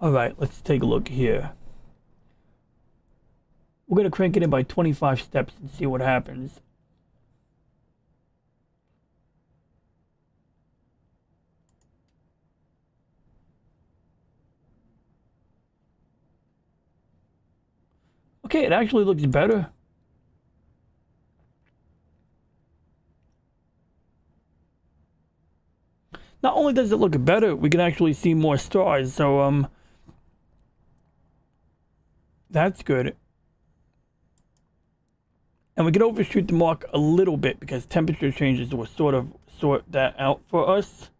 A: All right, let's take a look here. We're gonna crank it in by 25 steps and see what happens. Okay, it actually looks better. Not only does it look better, we can actually see more stars, so that's good. And we can overshoot the mark a little bit because temperature changes will sort that out for us.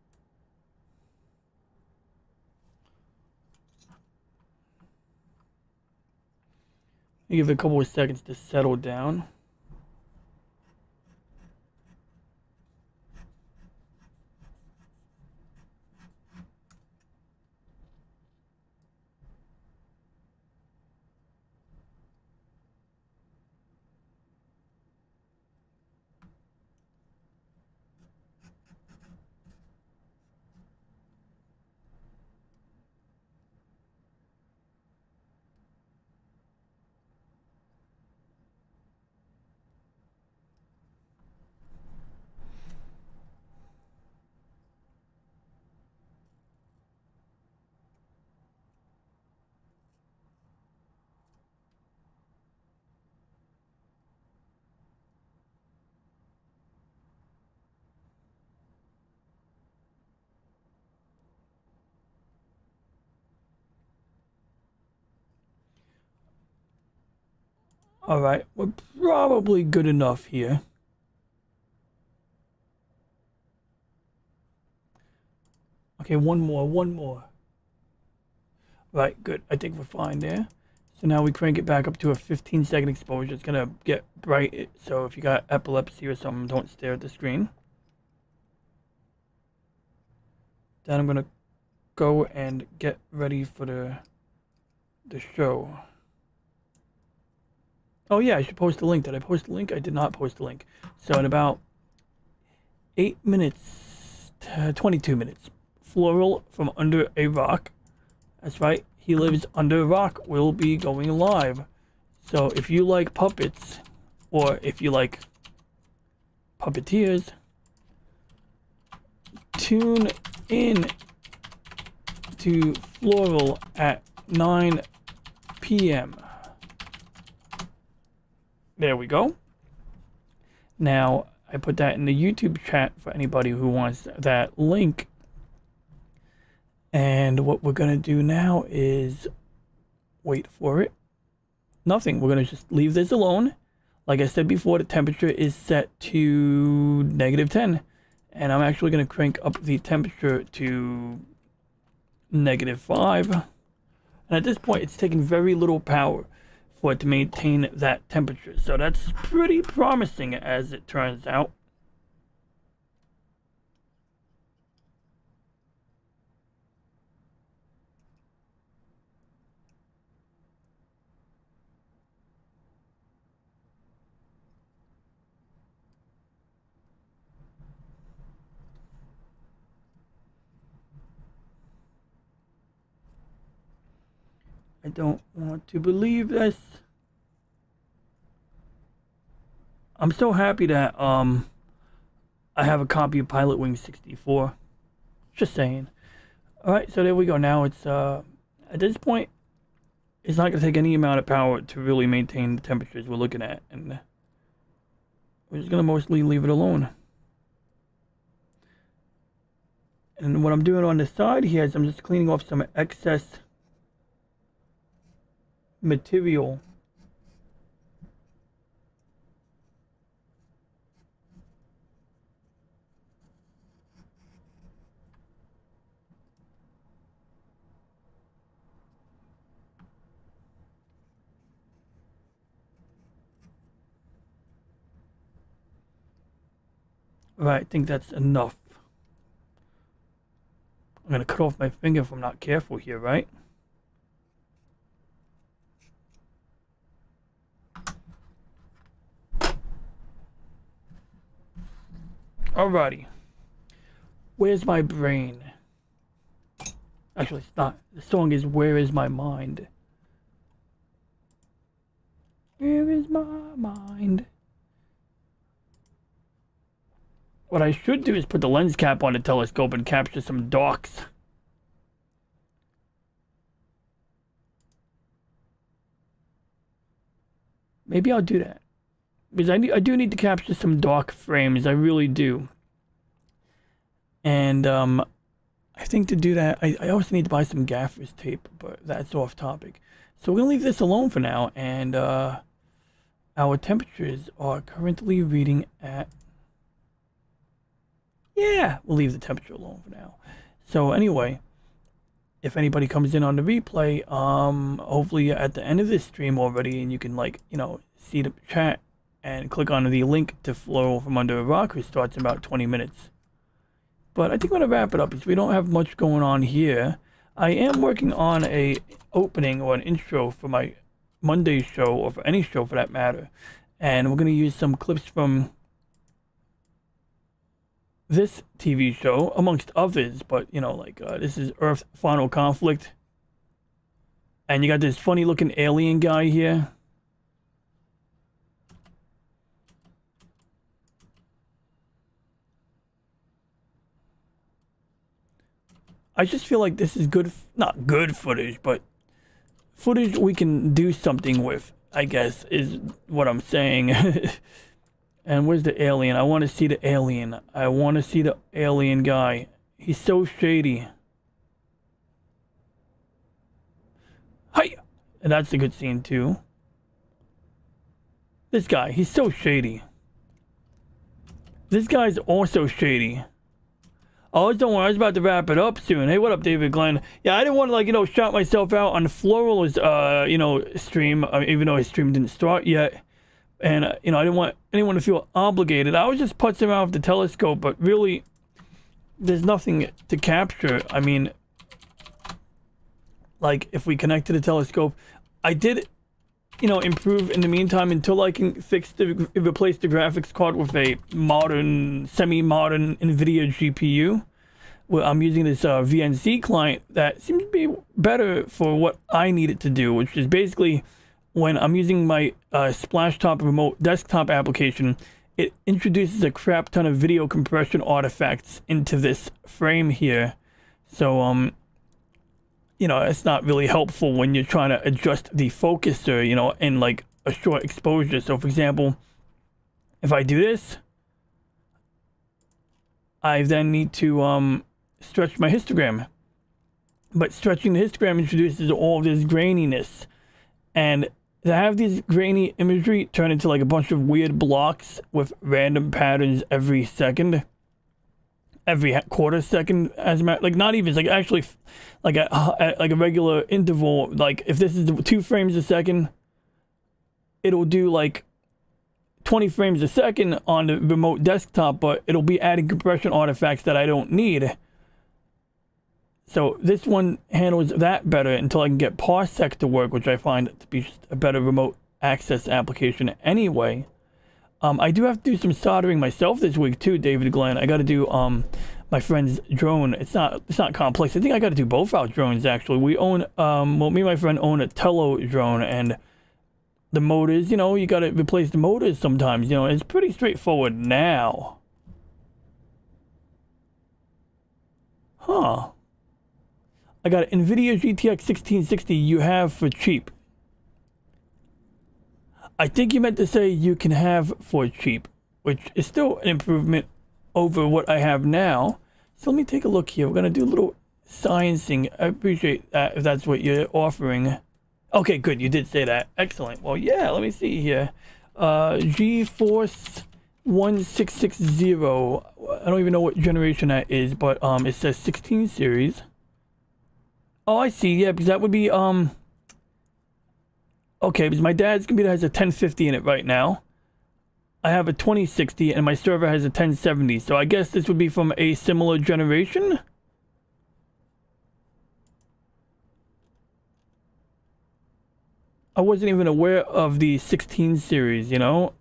A: Give it a couple of seconds to settle down. All right, we're probably good enough here. Okay, one more. Right, good. I think we're fine there. So now we crank it back up to a 15-second exposure. It's gonna get bright, so if you got epilepsy or something, don't stare at the screen. Then I'm gonna go and get ready for the show. Oh yeah, I should post a link. Did I post a link? I did not post a link. So in about 8 minutes, 22 minutes, Floral from Under a Rock. That's right, he lives under a rock. Will be going live. So if you like puppets, or if you like puppeteers, tune in to Floral at 9 p.m. There we go. Now, I put that in the YouTube chat for anybody who wants that link. And what we're going to do now is wait for it. Nothing. We're going to just leave this alone. Like I said before, the temperature is set to -10. And I'm actually going to crank up the temperature to -5. And at this point, it's taking very little power for it to maintain that temperature. So that's pretty promising as it turns out. I don't want to believe this. I'm so happy that I have a copy of Pilot Wing 64. Just saying. All right, so there we go. Now it's at this point, it's not going to take any amount of power to really maintain the temperatures we're looking at, and we're just going to mostly leave it alone. And what I'm doing on the side here is I'm just cleaning off some excess material. All right, I think that's enough. I'm gonna cut off my finger if I'm not careful here, right? Alrighty. Where's my brain? Actually, it's not. The song is Where Is My Mind? Where is my mind? What I should do is put the lens cap on the telescope and capture some darks. Maybe I'll do that. Because I do need to capture some dark frames. I really do. And I think to do that, I also need to buy some gaffer's tape, but that's off topic. So we're going to leave this alone for now. And our temperatures are currently reading at... Yeah, we'll leave the temperature alone for now. So anyway, if anybody comes in on the replay, hopefully at the end of this stream already, and you can, like, you know, see the chat and click on the link to Flow from Under a Rock, which starts in about 20 minutes. But I think I'm going to wrap it up because we don't have much going on here. I am working on a opening or an intro for my Monday show, or for any show for that matter. And we're going to use some clips from this TV show, amongst others, but, you know, like, this is Earth Final Conflict. And you got this funny looking alien guy here. I just feel like this is good, not good footage, but footage we can do something with, I guess, is what I'm saying. And where's the alien? I want to see the alien. I want to see the alien guy. He's so shady. Hi! And that's a good scene, too. This guy, he's so shady. This guy's also shady. Oh, don't worry, I was about to wrap it up soon. Hey, what up, David Glenn? Yeah, I didn't want to, like, you know, shout myself out on Floral's, you know, stream, even though his stream didn't start yet. And, you know, I didn't want anyone to feel obligated. I was just putzing around with the telescope, but really, there's nothing to capture. I mean, like, if we connect to the telescope, I did, you know, improve in the meantime until I can replace the graphics card with a modern, semi-modern NVIDIA GPU. Well, I'm using this VNC client that seems to be better for what I need it to do, which is basically when I'm using my Splashtop remote desktop application, it introduces a crap ton of video compression artifacts into this frame here. So, you know, it's not really helpful when you're trying to adjust the focuser, you know, in like a short exposure. So, for example, if I do this, I then need to stretch my histogram. But stretching the histogram introduces all of this graininess. And to have these grainy imagery turn into like a bunch of weird blocks with random patterns every second, every quarter second, as a matter, like not even, it's like actually like a regular interval. Like if this is 2 frames a second, it'll do like 20 frames a second on the remote desktop, but it'll be adding compression artifacts that I don't need. So this one handles that better until I can get Parsec to work, which I find to be just a better remote access application anyway. I do have to do some soldering myself this week too, David Glenn. I got to do my friend's drone. It's not complex. I think I got to do both our drones actually. We own well, me and my friend own a Tello drone, and the motors, you know, you got to replace the motors sometimes. You know, it's pretty straightforward now. Huh. I got an NVIDIA GTX 1660 you have for cheap. I think you meant to say you can have for cheap, which is still an improvement over what I have now. So let me take a look here. We're going to do a little sciencing. I appreciate that if that's what you're offering. Okay, good. You did say that. Excellent. Well, yeah, let me see here. GeForce 1660. I don't even know what generation that is, but it says 16 series. Oh, I see. Yeah, because that would be okay, because my dad's computer has a 1050 in it right now. I have a 2060 and my server has a 1070. So I guess this would be from a similar generation. I wasn't even aware of the 16 series, you know?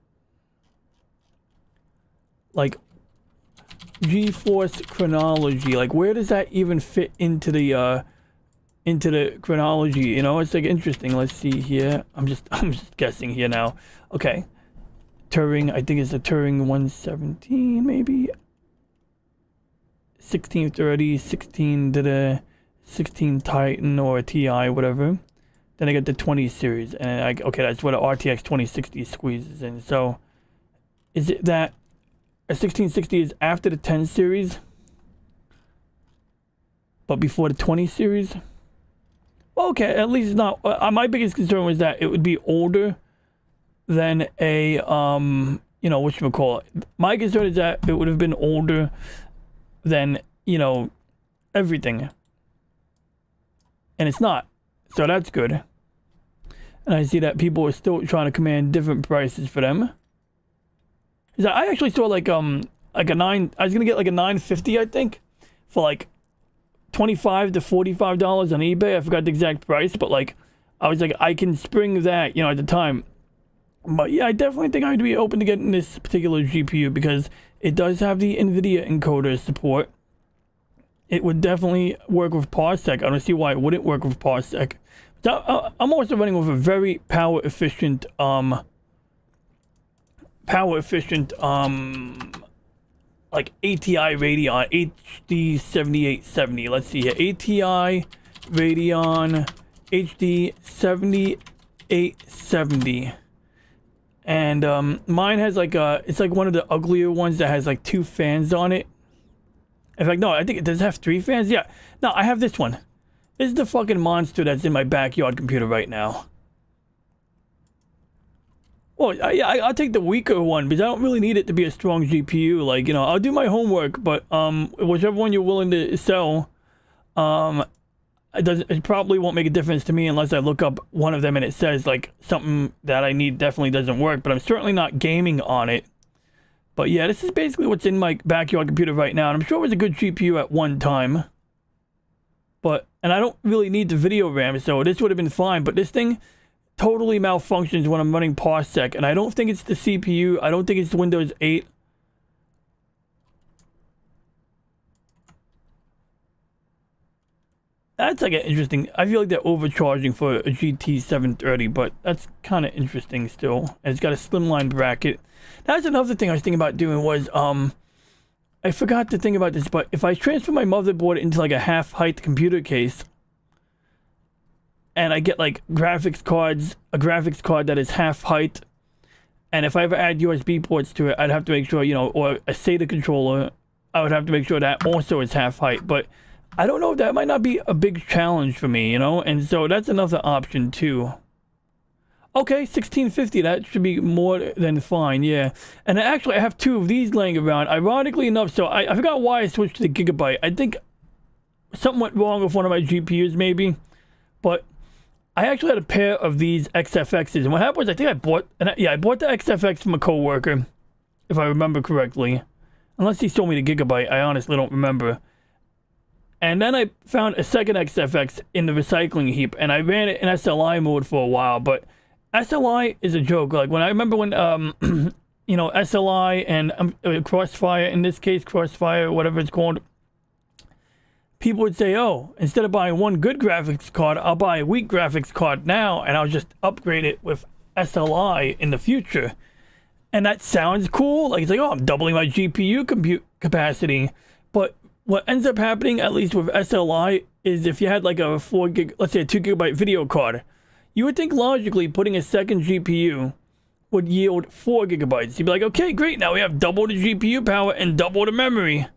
A: Like GeForce chronology, like where does that even fit into the into the chronology, you know. It's like interesting. Let's see here. I'm just guessing here now. Okay. Turing, I think it's a Turing 117 maybe. 1630, 16 Titan or a TI, whatever. Then I get the 20 series, and okay, that's what an RTX 2060 squeezes in. So, is it that a 1660 is after the 10 series, but before the 20 series? Well, okay, at least it's not. My biggest concern was that it would be older than a you know, whatchamacallit. My concern is that it would have been older than, you know, everything, and it's not. So that's good. And I see that people are still trying to command different prices for them. I actually saw like a 9. I was gonna get like a 950, I think, for like $25 to $45 on eBay. I forgot the exact price, but like I was like, I can spring that, you know, at the time. But yeah, I definitely think I would be open to getting this particular GPU because it does have the NVIDIA encoder support. It would definitely work with Parsec. I don't see why it wouldn't work with Parsec. So I'm also running with a very power efficient like ATI Radeon HD 7870. Let's see here. ATI Radeon HD 7870. And mine has like it's like one of the uglier ones that has like 2 fans on it. In fact, no, I think it does have 3 fans. Yeah. No, I have this one. This is the fucking monster that's in my backyard computer right now. Well, yeah, I'll take the weaker one because I don't really need it to be a strong GPU. Like, you know, I'll do my homework, but whichever one you're willing to sell, it probably won't make a difference to me unless I look up one of them and it says like something that I need definitely doesn't work. But I'm certainly not gaming on it. But yeah, this is basically what's in my backyard computer right now. And I'm sure it was a good GPU at one time. And I don't really need the video RAM, so this would have been fine. But this thing totally malfunctions when I'm running Parsec. And I don't think it's the CPU. I don't think it's Windows 8. That's like an interesting... I feel like they're overcharging for a GT 730, but that's kind of interesting still. And it's got a slimline bracket. That's another thing I was thinking about doing was... I forgot to think about this, but if I transfer my motherboard into like a half-height computer case, and I get like a graphics card that is half-height, and if I ever add USB ports to it, I'd have to make sure, you know, or a SATA controller, I would have to make sure that also is half-height. But I don't know, that might not be a big challenge for me, you know, and so that's another option too. Okay, 1650, that should be more than fine, yeah. And actually, I have 2 of these laying around, ironically enough, so I forgot why I switched to the Gigabyte. I think something went wrong with one of my GPUs, maybe. But I actually had a pair of these XFXs, and what happened was I think I bought the XFX from a coworker, if I remember correctly. Unless he sold me the Gigabyte, I honestly don't remember. And then I found a second XFX in the recycling heap, and I ran it in SLI mode for a while, but... SLI is a joke. Like when I remember when, you know, SLI and Crossfire, in this case, Crossfire, whatever it's called, people would say, oh, instead of buying one good graphics card, I'll buy a weak graphics card now, and I'll just upgrade it with SLI in the future. And that sounds cool. Like, it's like, oh, I'm doubling my GPU compute capacity. But what ends up happening, at least with SLI, is if you had like a 4 gig, let's say a 2 gigabyte video card, you would think logically putting a second GPU would yield 4 gigabytes. You'd be like, okay, great, now we have double the GPU power and double the memory.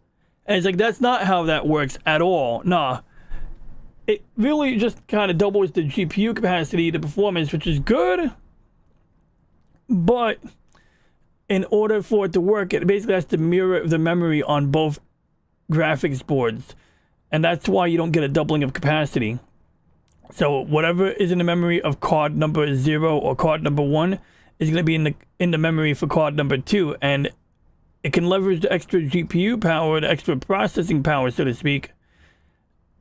A: And it's like, that's not how that works at all. Nah. It really just kind of doubles the GPU capacity, the performance, which is good. But in order for it to work, it basically has to mirror the memory on both graphics boards. And that's why you don't get a doubling of capacity. So whatever is in the memory of card number 0 or card number 1 is going to be in the memory for card number 2, and it can leverage the extra GPU power, the extra processing power, so to speak.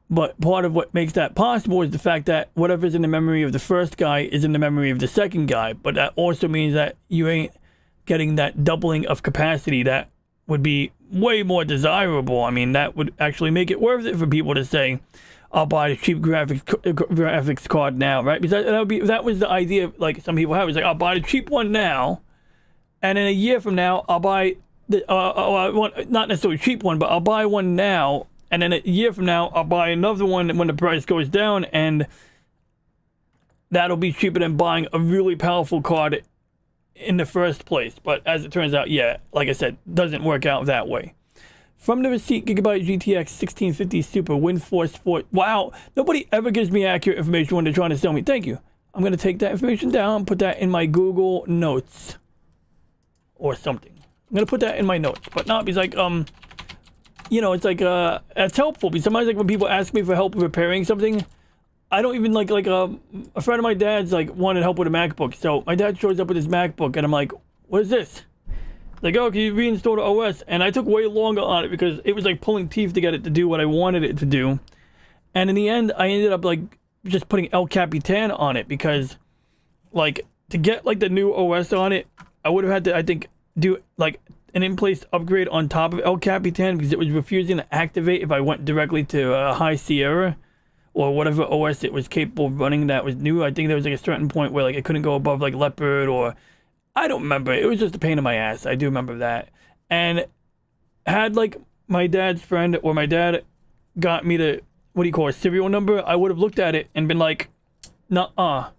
A: But part of what makes that possible is the fact that whatever's in the memory of the first guy is in the memory of the second guy. But that also means that you ain't getting that doubling of capacity that would be way more desirable. I mean, that would actually make it worth it for people to say, I'll buy the cheap graphics card now, right? Because that was the idea. Like some people have, it's like I'll buy the cheap one now, and in a year from now I'll buy the not necessarily a cheap one, but I'll buy one now, and then a year from now I'll buy another one when the price goes down, and that'll be cheaper than buying a really powerful card in the first place. But as it turns out, yeah, like I said, doesn't work out that way. From the receipt, Gigabyte GTX 1650 Super WinForce 4. Wow, nobody ever gives me accurate information when they're trying to sell me. Thank you. I'm going to take that information down, put that in my Google Notes or something. I'm going to put that in my notes, but not because like, you know, it's like, it's helpful because sometimes like when people ask me for help with repairing something, I don't even like a friend of my dad's like wanted help with a MacBook. So my dad shows up with his MacBook and I'm like, what is this? Like, oh, can you reinstall the OS? And I took way longer on it because it was like pulling teeth to get it to do what I wanted it to do. And in the end, I ended up like just putting El Capitan on it because like to get like the new OS on it, I would have had to, I think, do like an in-place upgrade on top of El Capitan because it was refusing to activate if I went directly to High Sierra or whatever OS it was capable of running that was new. I think there was like a certain point where like it couldn't go above like Leopard or I don't remember. It was just a pain in my ass. I do remember that. And had like my dad's friend or my dad got me the, what do you call it, serial number, I would have looked at it and been like, nuh-uh.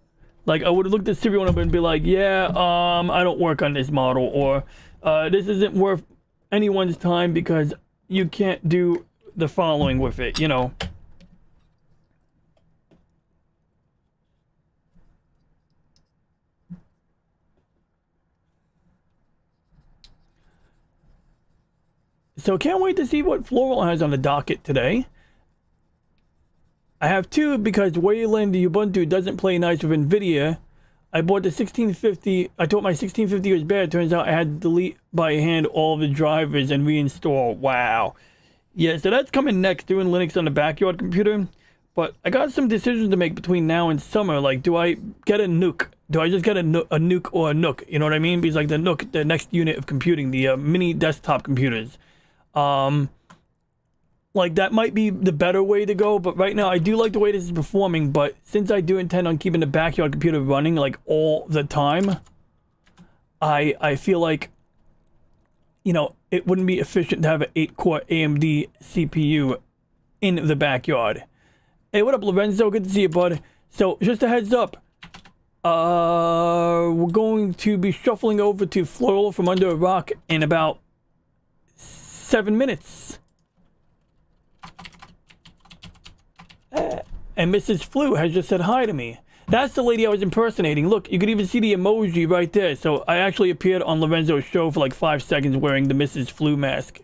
A: Like I would have looked at the serial number and be like, yeah, I don't work on this model, or this isn't worth anyone's time because you can't do the following with it, you know. So can't wait to see what Floral has on the docket today. I have two because Wayland Ubuntu doesn't play nice with NVIDIA. I bought the 1650. I thought my 1650 was bad. Turns out I had to delete by hand all the drivers and reinstall. Wow. Yeah, so that's coming next, doing Linux on the backyard computer. But I got some decisions to make between now and summer. Like, do I get a Nook? Do I just get a Nuke or a Nook? You know what I mean? Because like the Nook, the next unit of computing, the mini desktop computers. Like that might be the better way to go, but right now I do like the way this is performing. But since I do intend on keeping the backyard computer running like all the time, I feel like, you know, it wouldn't be efficient to have an 8-core AMD CPU in the backyard. Hey, what up, Lorenzo? Good to see you, bud. So just a heads up, we're going to be shuffling over to Floral from Under a Rock in about 7 minutes. And Mrs. Flu has just said hi to me. That's the lady I was impersonating. Look, you could even see the emoji right there. So I actually appeared on Lorenzo's show for like 5 seconds wearing the Mrs. Flu mask.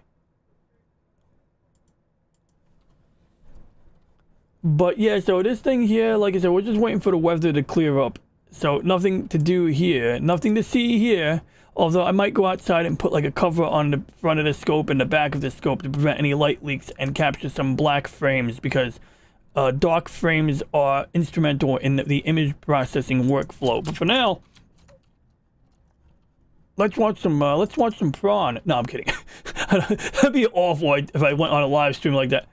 A: But yeah, so this thing here, like I said, we're just waiting for the weather to clear up. So nothing to do here, nothing to see here. Although I might go outside and put like a cover on the front of the scope and the back of the scope to prevent any light leaks and capture some black frames because dark frames are instrumental in the image processing workflow. But for now, let's watch some prawn. No, I'm kidding. That'd be awful if I went on a live stream like that,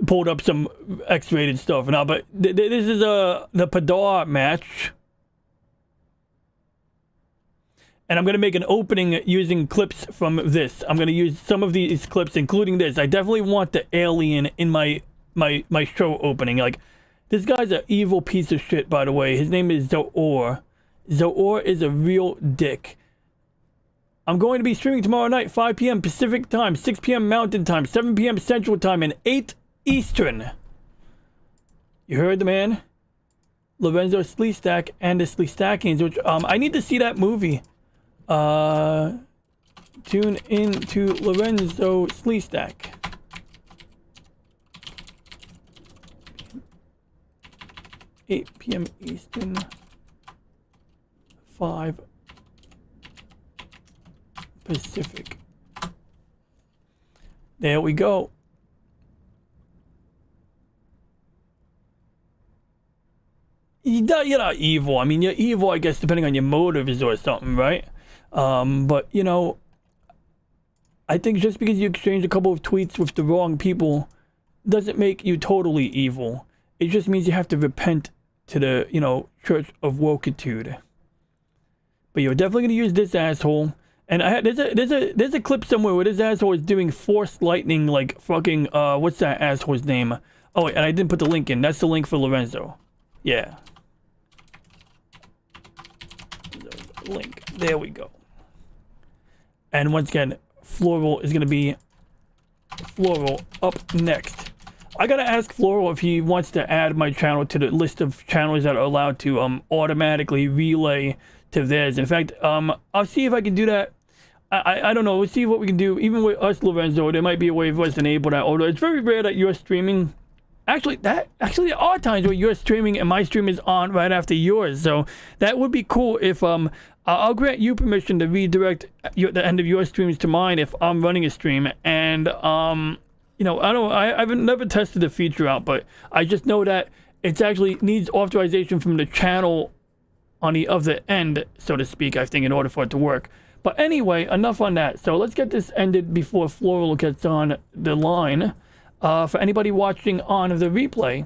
A: pulled up some X-rated stuff. No, but this is the Padar match. And I'm going to make an opening using clips from this. I'm going to use some of these clips, including this. I definitely want the alien in my show opening. Like, this guy's an evil piece of shit, by the way. His name is Zoor. Zoor is a real dick. I'm going to be streaming tomorrow night, 5 p.m. Pacific time, 6 p.m. Mountain time, 7 p.m. Central time, and 8 Eastern. You heard the man? Lorenzo Sleestack and the Sleestackings, which, I need to see that movie. Tune in to Lorenzo Sleestack. 8 p.m. Eastern, 5 Pacific. There we go. You're not evil. I mean, you're evil, I guess, depending on your motives or something, right? But, you know, I think just because you exchange a couple of tweets with the wrong people doesn't make you totally evil. It just means you have to repent to the, you know, Church of Wokitude. But you're definitely gonna use this asshole. And there's a clip somewhere where this asshole is doing force lightning, like fucking what's that asshole's name? Oh, and I didn't put the link in. That's the link for Lorenzo. Yeah. Link. There we go. And once again, Floral is gonna be Floral up next. I gotta ask Floral if he wants to add my channel to the list of channels that are allowed to automatically relay to theirs. In fact, I'll see if I can do that. I don't know. We'll see what we can do. Even with us, Lorenzo, there might be a way for us to enable that. Although it's very rare that you're streaming. Actually, there are times where you're streaming and my stream is on right after yours. So that would be cool if I'll grant you permission to redirect the end of your streams to mine if I'm running a stream. And you know, I've never tested the feature out, but I just know that it actually needs authorization from the channel on the other end, so to speak, I think, in order for it to work. But anyway, enough on that. So let's get this ended before Floral gets on the line. For anybody watching on the replay,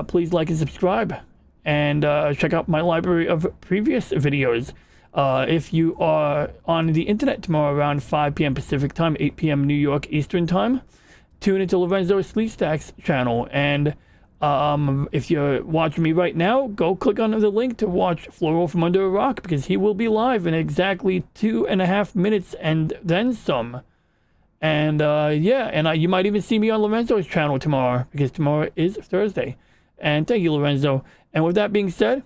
A: please like and subscribe. And check out my library of previous videos. If you are on the internet tomorrow around 5 p.m. Pacific time, 8 p.m. New York Eastern time, tune into Lorenzo Sleestack's channel. And if you're watching me right now, go click on the link to watch Floral from Under a Rock, because he will be live in exactly 2.5 minutes and then some. And yeah, and you might even see me on Lorenzo's channel tomorrow, because tomorrow is Thursday. And thank you, Lorenzo. And with that being said,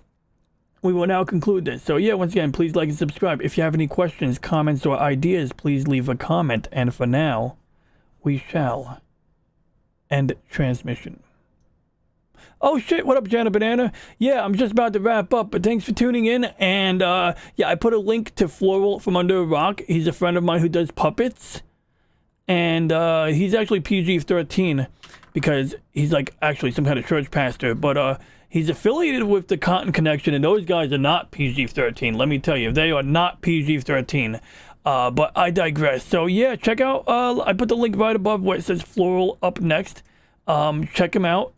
A: we will now conclude this. So yeah, once again, please like and subscribe. If you have any questions, comments, or ideas, please leave a comment. And for now, we shall end transmission. Oh shit, what up, Jana Banana? Yeah, I'm just about to wrap up, but thanks for tuning in. And yeah, I put a link to Floral from Under a Rock. He's a friend of mine who does puppets. And he's actually PG-13 because he's like actually some kind of church pastor. But he's affiliated with the Cotton Connection, and those guys are not PG-13. Let me tell you, they are not PG-13. But I digress. So yeah, check out, I put the link right above where it says Floral up next. Check him out.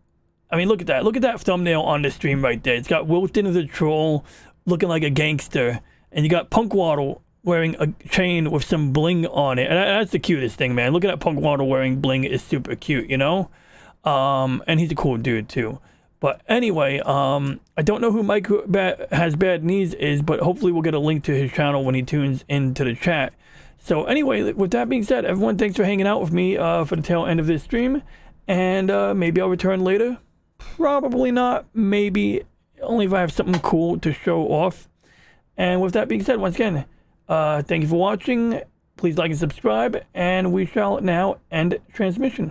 A: I mean, look at that. Look at that thumbnail on the stream right there. It's got Wilton the Troll looking like a gangster. And you got Punk Waddle wearing a chain with some bling on it. And that's the cutest thing, man. Look at that Punk Waddle wearing bling is super cute, you know? And he's a cool dude, too. But anyway, I don't know who Mike Has Bad Knees is, but hopefully we'll get a link to his channel when he tunes into the chat. So anyway, with that being said, everyone, thanks for hanging out with me for the tail end of this stream. And maybe I'll return later. Probably not. Maybe only if I have something cool to show off. And with that being said, once again, thank you for watching. Please like and subscribe. And we shall now end transmission.